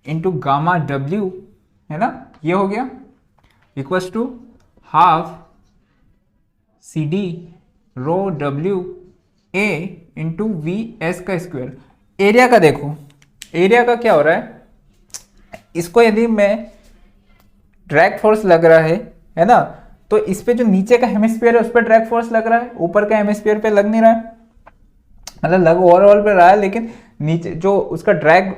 into gamma W, है ना, ये हो गया equals to half CD rho W A into V S का स्क्वायर। एरिया का देखो, एरिया का क्या हो रहा है, इसको यदि मैं ड्रैग फोर्स लग रहा है ना, तो इस पे जो नीचे का हेमिस्फीयर है उस पर ड्रैग फोर्स लग रहा है, ऊपर का हेमिस्फीयर पे लग नहीं रहा है, मतलब लग ओवरऑल पे रहा है, लेकिन नीचे जो उसका ड्रैग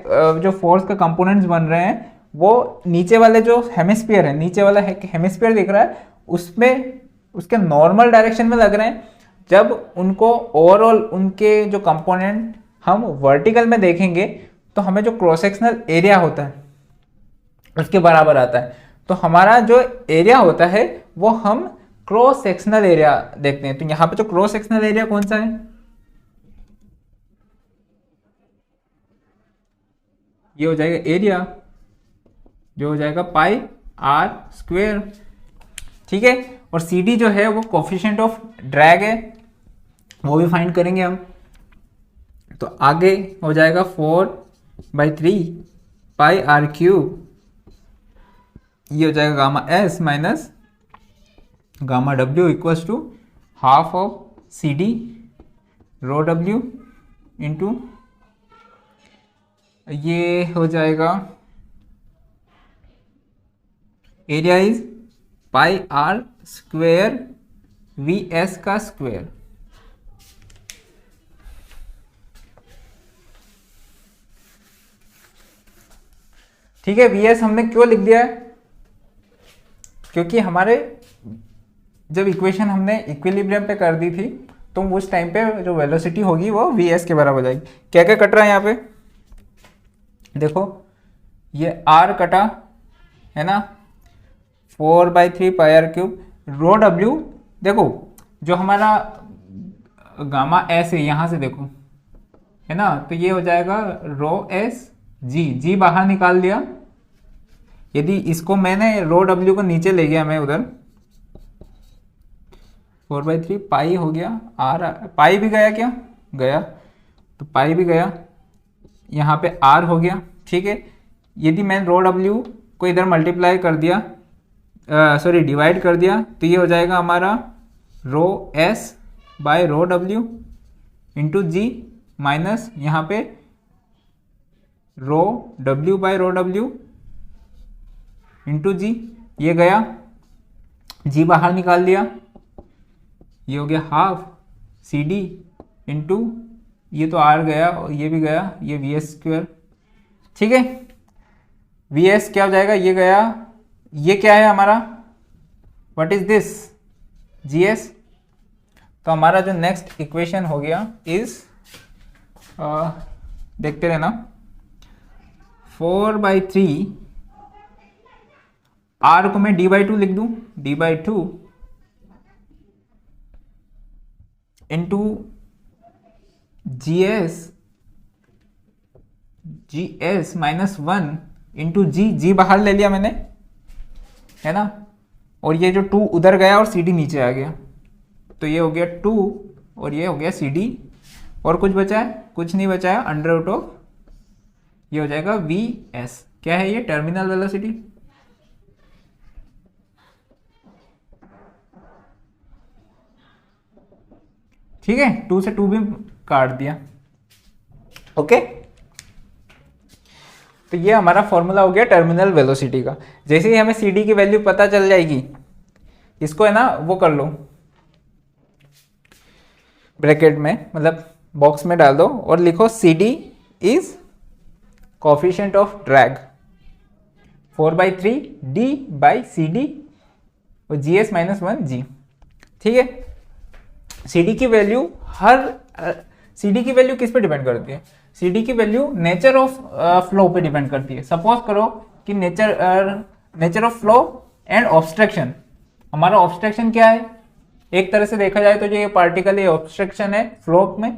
जो फोर्स का कंपोनेंट्स बन रहे हैं वो नीचे वाले जो हेमिस्फीयर है, नीचे वाला हेमिस्फीयर दिख रहा है उसमें उसके नॉर्मल डायरेक्शन में लग रहे हैं। जब उनको ओवरऑल उनके जो कंपोनेंट हम वर्टिकल में देखेंगे तो हमें जो क्रॉस सेक्शनल एरिया होता है उसके बराबर आता है। तो हमारा जो एरिया होता है वो हम क्रॉस सेक्शनल एरिया देखते हैं। तो यहाँ पे जो क्रॉस सेक्शनल एरिया कौन सा है, ये हो जाएगा एरिया, जो हो जाएगा पाई आर स्क्वेयर, ठीक है। और सी डी जो है वो कोफिशिएंट ऑफ ड्रैग है, वो भी फाइंड करेंगे हम। तो आगे हो जाएगा 4/3 पाई आर क्यूब, ये हो जाएगा gamma S minus gamma W equals to half of C D rho W into ये हो जाएगा area is pi r square V S का स्क्वेयर। ठीक है, वी एस हमने क्यों लिख दिया है, क्योंकि हमारे जब इक्वेशन हमने इक्विलिब्रियम पे कर दी थी तो उस टाइम पे जो वेलोसिटी होगी वो वी एस के बराबर हो जाएगी। क्या क्या कट रहा है यहाँ पे देखो, ये आर कटा है ना, 4/3 pi are cube, row W देखो जो हमारा गामा एस है यहाँ से देखो है ना, तो ये हो जाएगा रो एस जी, जी बाहर निकाल दिया। यदि इसको मैंने रो डब्ल्यू को नीचे ले गया मैं उधर, 4/3 पाई हो गया, आर पाई भी गया, क्या गया, तो पाई भी गया, यहाँ पे आर हो गया, ठीक है। यदि मैंने रो डब्ल्यू को इधर मल्टीप्लाई कर दिया, सॉरी डिवाइड कर दिया, तो ये हो जाएगा हमारा rho S by row W into ji minus यहाँ पे रो डब्ल्यू बाय रो डब्ल्यू इंटू जी, ये गया, जी बाहर निकाल दिया, ये हो गया हाफ सी डी इंटू ये तो आर गया और ये भी गया, ये वी एस स्क्वायर, ठीक है। वी एस क्या हो जाएगा, ये गया, ये क्या है हमारा, what is this, G S. तो हमारा जो नेक्स्ट इक्वेशन हो गया इज देखते रहना, 4/3 आर को मैं d/2 लिख दूं, d/2 into G S minus 1 into G, G बाहर ले लिया मैंने है ना, और ये जो 2 उधर गया और सी डी नीचे आ गया, तो ये हो गया 2 और ये हो गया सी डी, और कुछ बचा है, कुछ नहीं बचा है, अंडर रूट ऑफ ये हो जाएगा वी एस, क्या है ये, टर्मिनल वेलोसिटी। ठीक है, 2 से 2 भी काट दिया, ओके। तो ये हमारा फॉर्मूला हो गया टर्मिनल वेलोसिटी का। जैसे ही हमें सी डी की वैल्यू पता चल जाएगी, इसको है ना वो कर लो ब्रैकेट में, मतलब बॉक्स में डाल दो और लिखो C D is coefficient of drag 4/3 D by C D और जी एस माइनस 1 जी, ठीक है। सी डी की वैल्यू सी डी की वैल्यू किस पे डिपेंड करती है, सी डी की वैल्यू नेचर ऑफ फ्लो पे डिपेंड करती है। सपोज करो कि nature of flow and obstruction, हमारा ऑब्स्ट्रक्शन क्या है, एक तरह से देखा जाए तो जो ये पार्टिकल ये ऑब्स्ट्रक्शन है फ्लो में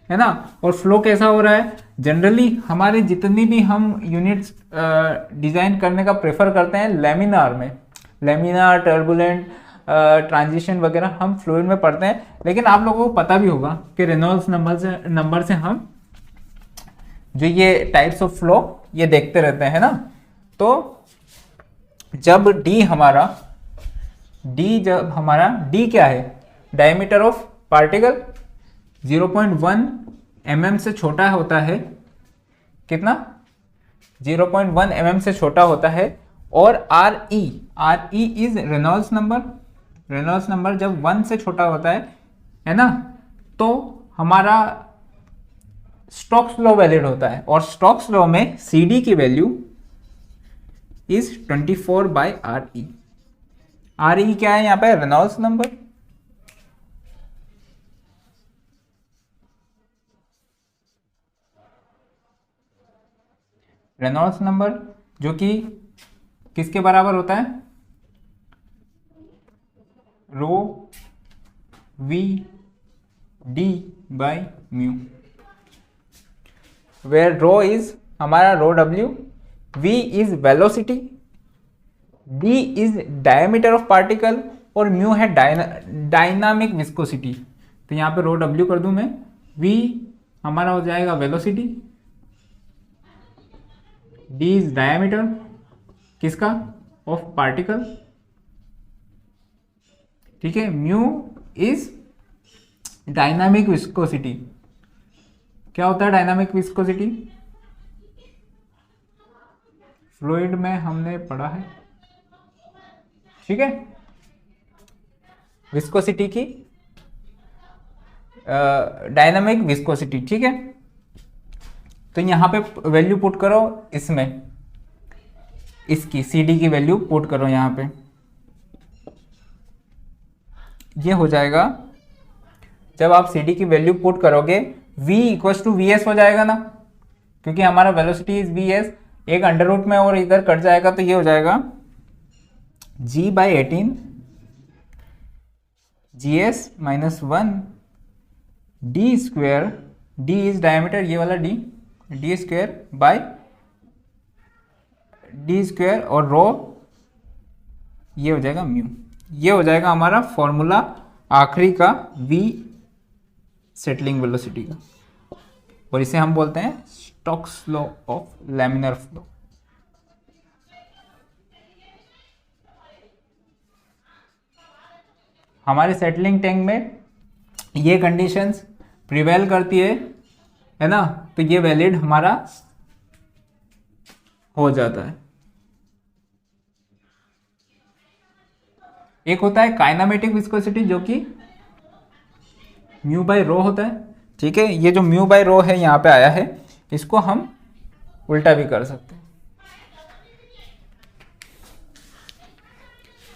है ना। और फ्लो कैसा हो रहा है, जनरली हमारे जितनी भी हम यूनिट्स डिजाइन करने का प्रेफर करते हैं लेमिनार में, लेमिनार, टर्बुलेंट, ट्रांजिशन वगैरह हम फ्लूइड में पढ़ते हैं। लेकिन आप लोगों को पता भी होगा कि रेनॉल्ड्स नंबर से हम जो ये टाइप्स ऑफ फ्लो ये देखते रहते हैं ना। तो जब डी क्या है, डायमीटर ऑफ पार्टिकल 0.1 mm से छोटा होता है, कितना, 0.1 mm से छोटा होता है। और R E is Reynolds number जब 1 से छोटा होता है ना, तो हमारा स्टोक्स लॉ वैलिड होता है। और स्टोक्स लॉ में सी डी की वैल्यू इज 24/RE। RE क्या है यहाँ पे, रेनॉल्ड्स नंबर। रेनॉल्ड्स नंबर जो कि किसके बराबर होता है, rho V D by mu, where rho is हमारा rho W, V is velocity, D is diameter of particle और म्यू है डायनामिक विस्कोसिटी। तो यहाँ पे रो डब्ल्यू कर दूं मैं, वी हमारा हो जाएगा वेलोसिटी, डी इज डायमीटर किसका, ऑफ पार्टिकल, ठीक है, म्यू इज डायनामिक विस्कोसिटी। क्या होता है डायनामिक विस्कोसिटी, फ्लूइड में हमने पढ़ा है, ठीक है, विस्कोसिटी की डायनामिक विस्कोसिटी, ठीक है। तो यहां पे वैल्यू पुट करो, इसमें इसकी सी डी की वैल्यू पुट करो यहां पे, ये हो जाएगा, जब आप सी डी की वैल्यू पुट करोगे v equal to V S हो जाएगा ना, क्योंकि हमारा वेलोसिटी इज वी एस, एक अंडर रूट में और इधर कट जाएगा तो ये हो जाएगा g by 18 G S minus 1 D square, D is diameter ये वाला D, D square by D square और रो ये हो जाएगा म्यू। ये हो जाएगा हमारा फॉर्मूला आखिरी का v सेटलिंग वेलोसिटी का, और इसे हम बोलते हैं Stokes law of laminar flow. हमारे सेटलिंग टैंक में ये कंडीशंस प्रिवेल करती है ना, तो ये वैलिड हमारा हो जाता है। एक होता है काइनेमेटिक विस्कोसिटी जो कि म्यू बाई रो होता है, ठीक है। ये जो म्यू बाई रो है यहां पे आया है, इसको हम उल्टा भी कर सकते हैं,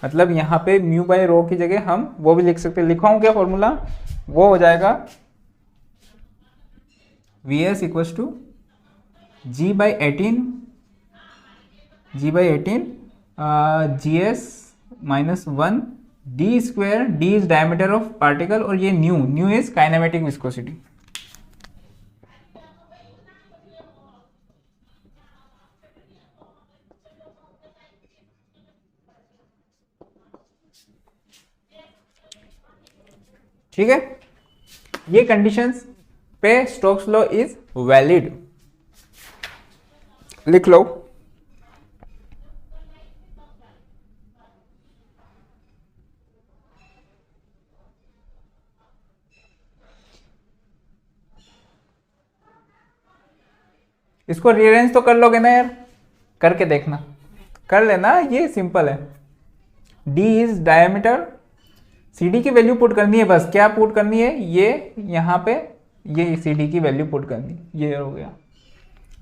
मतलब यहां पे म्यू बाई रो की जगह हम वो भी लिख सकते हैं। लिखवाऊं क्या फॉर्मूला, वो हो जाएगा V S equal to G by 18 G S minus 1 D square, D is diameter of particle और ये न्यू इज काइनेमेटिक विस्कोसिटी। ठीक है, ये कंडीशंस पे स्टोक्स लॉ इज वैलिड, लिख लो। इसको रीअरेंज तो कर लोगे ना यार, करके देखना, कर लेना, ये सिंपल है। d is diameter, C D की वैल्यू पुट करनी है, बस क्या पुट करनी है, ये यहाँ पे ये सी डी की वैल्यू पुट करनी, ये हो गया।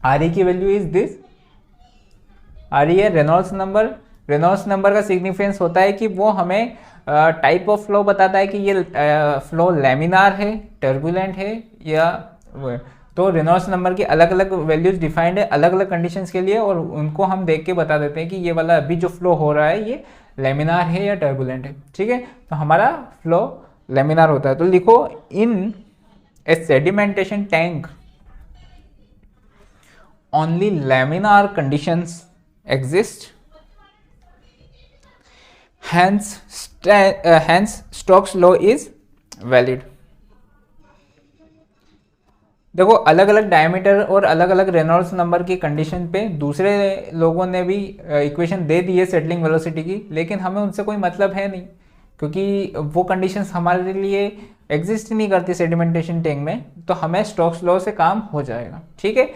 आर ई की value is this, R E है रेनॉल्ड्स नंबर। रेनॉल्ड्स नंबर का सिग्निफिकेंस होता है कि वो हमें टाइप ऑफ फ्लो बताता है कि ये फ्लो लैमिनार है, टर्बुलेंट है या तो रेनॉल्ड्स नंबर की अलग अलग वैल्यूज डिफाइंड है अलग अलग कंडीशंस के लिए, और उनको हम देख के बता देते हैं कि ये वाला अभी जो फ्लो हो रहा है ये लैमिनार है या टर्बुलेंट है, ठीक है। तो हमारा फ्लो लैमिनार होता है। तो लिखो, in a sedimentation tank only laminar conditions exist, hence Stokes law is valid। देखो अलग अलग डायमीटर और अलग अलग रेनॉल्ड्स नंबर की कंडीशन पे दूसरे लोगों ने भी इक्वेशन दे दी है सेटलिंग वेलोसिटी की, लेकिन हमें उनसे कोई मतलब है नहीं, क्योंकि वो कंडीशंस हमारे लिए एग्जिस्ट नहीं करती सेडिमेंटेशन टैंक में, तो हमें स्टोक्स लॉ से काम हो जाएगा, ठीक है।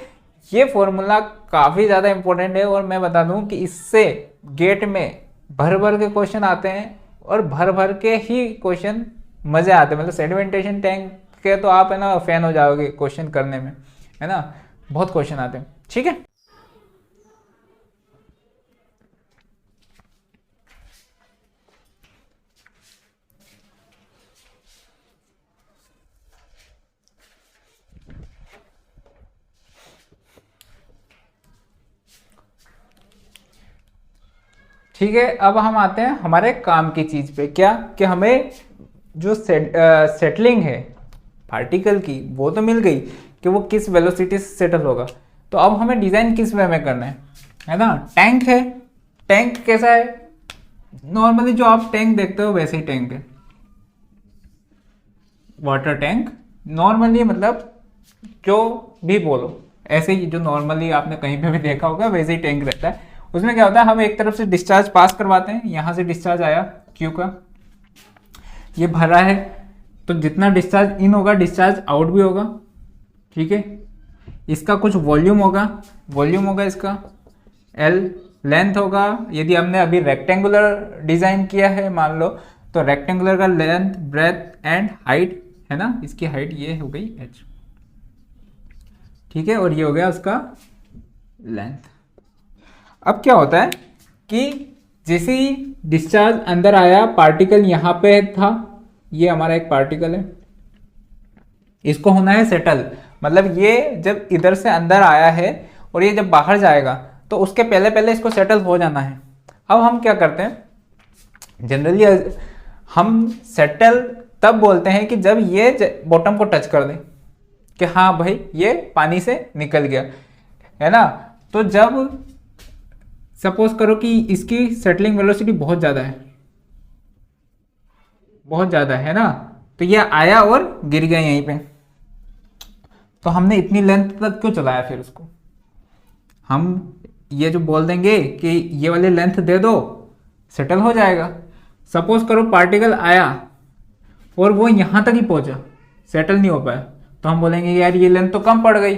ये फॉर्मूला काफ़ी ज़्यादा इंपॉर्टेंट है, और मैं बता दूं कि इससे गेट में भर भर के क्वेश्चन आते हैं, और भर भर के ही क्वेश्चन मज़े आते हैं। मतलब सेडिमेंटेशन टैंक के तो आप है ना फैन हो जाओगे क्वेश्चन करने में, है ना, बहुत क्वेश्चन आते हैं, ठीक है। ठीक है, अब हम आते हैं हमारे काम की चीज़ पे, क्या कि हमें जो सेटलिंग है पार्टिकल की वो तो मिल गई कि वो किस वेलोसिटी से सेटल होगा। तो अब हमें डिज़ाइन किस वे में करना है ना। टैंक है, टैंक कैसा है, नॉर्मली जो आप टैंक देखते हो वैसे ही टैंक है, वाटर टैंक नॉर्मली, मतलब जो भी बोलो ऐसे ही, जो नॉर्मली आपने कहीं पे भी देखा होगा वैसे ही टैंक रहता है। उसमें क्या होता है, हम एक तरफ से डिस्चार्ज पास करवाते हैं, यहाँ से डिस्चार्ज आया क्यू का, ये भरा है, तो जितना डिस्चार्ज इन होगा डिस्चार्ज आउट भी होगा। ठीक है, इसका कुछ वॉल्यूम होगा इसका एल, लेंथ होगा, यदि हमने अभी रेक्टेंगुलर डिज़ाइन किया है मान लो, तो रेक्टेंगुलर का लेंथ, ब्रेथ एंड हाइट है ना, इसकी हाइट ये हो गई h। ठीक है, और ये हो गया उसका लेंथ। अब क्या होता है कि जैसे ही डिस्चार्ज अंदर आया, पार्टिकल यहाँ पे था, ये हमारा एक पार्टिकल है, इसको होना है सेटल, मतलब ये जब इधर से अंदर आया है और ये जब बाहर जाएगा तो उसके पहले पहले इसको सेटल हो जाना है। अब हम क्या करते हैं, जनरली हम सेटल तब बोलते हैं कि जब ये बॉटम को टच कर दे कि हाँ भाई ये पानी से निकल गया, है ना। तो जब सपोज करो कि इसकी सेटलिंग वेलोसिटी बहुत ज़्यादा है ना, तो ये आया और गिर गया यहीं पे, तो हमने इतनी लेंथ तक क्यों चलाया, फिर उसको हम ये जो बोल देंगे कि ये वाली लेंथ दे दो, सेटल हो जाएगा। सपोज करो पार्टिकल आया और वो यहाँ तक ही पहुँचा, सेटल नहीं हो पाया, तो हम बोलेंगे यार ये लेंथ तो कम पड़ गई,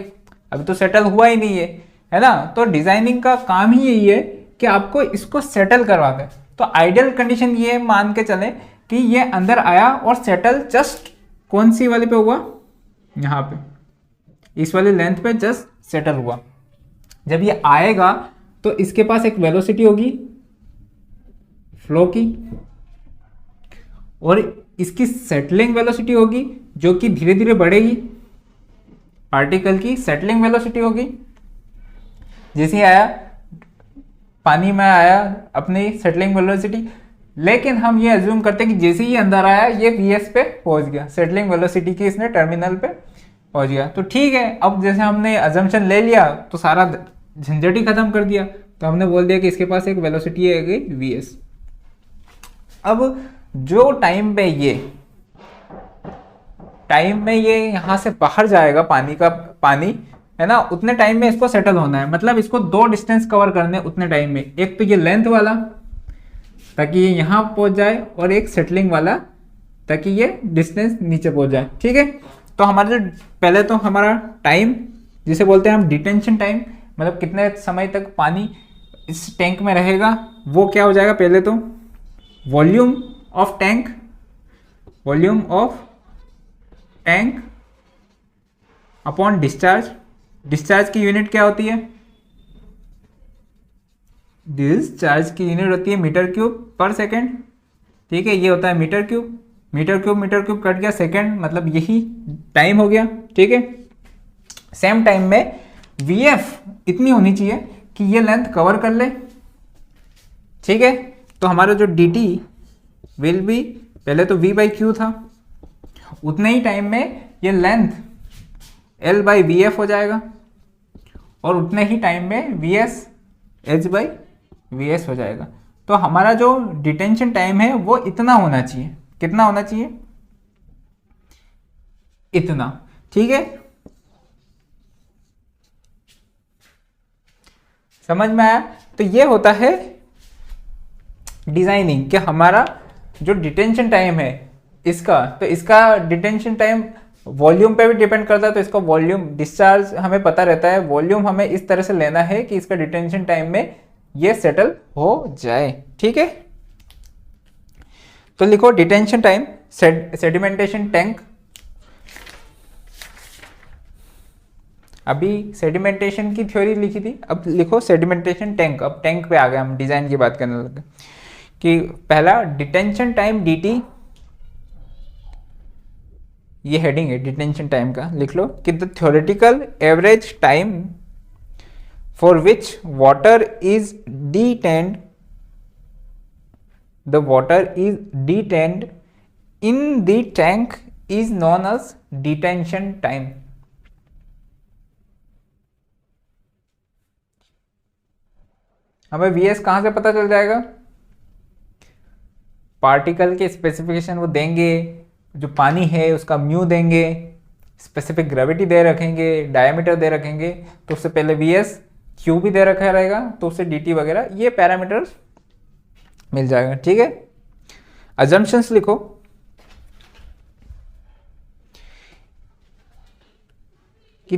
अभी तो सेटल हुआ ही नहीं है ना। तो डिजाइनिंग का काम ही यही है कि आपको इसको सेटल करवा दें। तो आइडियल कंडीशन ये मान के चले कि ये अंदर आया और सेटल जस्ट कौन सी वाले पे हुआ, यहाँ पे इस वाली लेंथ पे जस्ट सेटल हुआ। जब ये आएगा तो इसके पास एक वेलोसिटी होगी फ्लो की, और इसकी सेटलिंग वेलोसिटी होगी जो कि धीरे धीरे बढ़ेगी, पार्टिकल की सेटलिंग वेलोसिटी होगी। जैसे आया पानी में आया अपनी सेटलिंग वेलोसिटी, लेकिन हम ये अज्यूम करते हैं कि जैसे ही अंदर आया ये वीएस पे पहुंच गया, सेटलिंग वेलोसिटी की इसने टर्मिनल पे पहुंच गया। तो ठीक है, अब जैसे हमने अजम्पशन ले लिया तो सारा झंझट ही खत्म कर दिया, तो हमने बोल दिया कि इसके पास एक वेलोसिटी है गई वीएस। अब जो टाइम में ये यहाँ से बाहर जाएगा पानी है ना, उतने टाइम में इसको सेटल होना है, मतलब इसको दो डिस्टेंस कवर करने उतने टाइम में, एक तो ये लेंथ वाला ताकि ये यहाँ पहुंच जाए, और एक सेटलिंग वाला ताकि ये डिस्टेंस नीचे पहुंच जाए। ठीक है, तो हमारा जो पहले तो हमारा टाइम जिसे बोलते हैं हम डिटेंशन टाइम, मतलब कितने समय तक पानी इस टैंक में रहेगा, वो क्या हो जाएगा, पहले तो volume of tank upon discharge की यूनिट क्या होती है, डिस्चार्ज की यूनिट होती है मीटर क्यूब पर सेकेंड। ठीक है, ये होता है मीटर क्यूब कट गया सेकेंड, मतलब यही टाइम हो गया। ठीक है, सेम टाइम में वीएफ इतनी होनी चाहिए कि ये लेंथ कवर कर ले। ठीक है, तो हमारा जो dt विल बी, पहले तो v बाई क्यू था, उतने ही टाइम में ये length l by V F हो जाएगा, और उतने ही टाइम में vs h by we S हो जाएगा। तो हमारा जो डिटेंशन टाइम है वो इतना होना चाहिए, कितना होना चाहिए, इतना। ठीक है, समझ में आया। तो ये होता है डिजाइनिंग, कि हमारा जो डिटेंशन टाइम है इसका, तो इसका डिटेंशन टाइम वॉल्यूम पे भी डिपेंड करता है, तो इसका वॉल्यूम डिस्चार्ज हमें पता रहता है, वॉल्यूम हमें इस तरह से लेना है कि इसका डिटेंशन टाइम में ये सेटल हो जाए। ठीक है, तो लिखो डिटेंशन टाइम सेडिमेंटेशन टैंक। अभी सेडिमेंटेशन की थ्योरी लिखी थी, अब लिखो सेडिमेंटेशन टैंक। अब टैंक पे आ गए, हम डिजाइन की बात करने लगे कि पहला डिटेंशन टाइम dt, ये हेडिंग है डिटेंशन टाइम का, लिख लो कि the theoretical average time for which water is detained the water is detained in the tank is known as detention time. हमें वीएस कहां से पता चल जाएगा? पार्टिकल के स्पेसिफिकेशन वो देंगे, जो पानी है उसका म्यू देंगे, स्पेसिफिक ग्रेविटी दे रखेंगे, डायमीटर दे रखेंगे, तो उससे पहले वीएस क्यू भी दे रखा रहेगा, तो उससे डीटी वगैरह ये पैरामीटर्स मिल जाएगा। ठीक है, अजम्पशंस लिखो। कि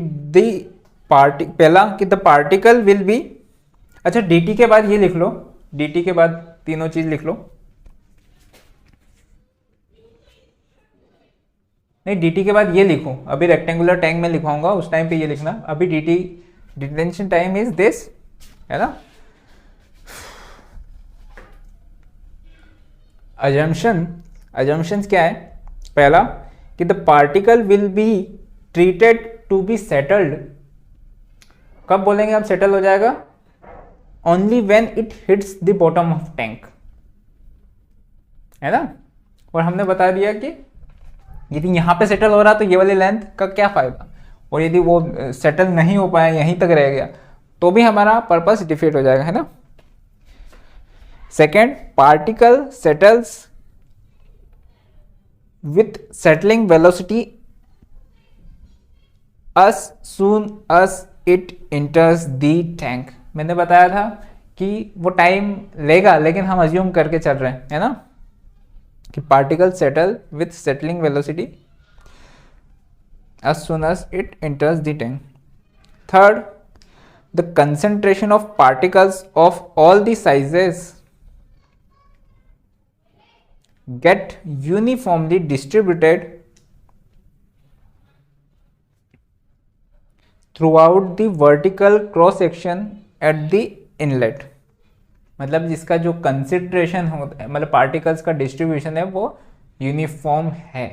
पहला कि द पार्टिकल विल बी, अच्छा dt के बाद ये लिख लो, dt के बाद तीनों चीज लिख लो। नहीं, dt के बाद ये लिखो, अभी रेक्टेंगुलर टैंक में लिखवाऊंगा उस टाइम पे ये लिखना। अभी dt detention time is this, है ना। अजम्पशंस क्या है? पहला कि the particle will be treated to be settled. कब बोलेंगे आप सेटल हो जाएगा? Only when it hits the bottom of tank, है ना। और हमने बता दिया कि यदि यहां पे सेटल हो रहा तो ये वाली लेंथ का क्या फायदा, और यदि वो सेटल नहीं हो पाया, यहीं तक रह गया, तो भी हमारा पर्पस डिफीट हो जाएगा, है ना। Second, particle settles with settling velocity as soon as it enters the tank। मैंने बताया था कि वो टाइम लेगा, लेकिन हम अज्यूम करके चल रहे हैं, है ना, कि particle settle with settling velocity as soon as it enters the tank। Third, the concentration of particles of all the sizes get uniformly distributed throughout the vertical cross section at the inlet। मतलब जिसका जो consideration होता है, मतलब particles का distribution है, वो uniform है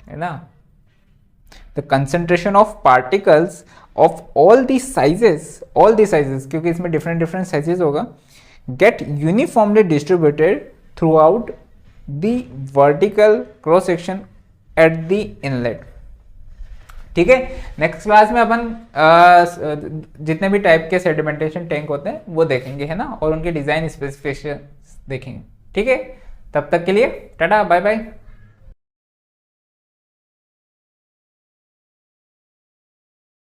ना। The concentration of particles of all the sizes, क्योंकि इसमें डिफरेंट डिफरेंट साइजेस होगा, get uniformly distributed throughout the vertical cross section at the inlet. ठीक है, नेक्स्ट क्लास में अपन जितने भी टाइप के सेडिमेंटेशन टैंक होते हैं वो देखेंगे, है ना, और उनके डिजाइन स्पेसिफिकेशन देखेंगे। ठीक है, तब तक के लिए टाटा, बाय बाय।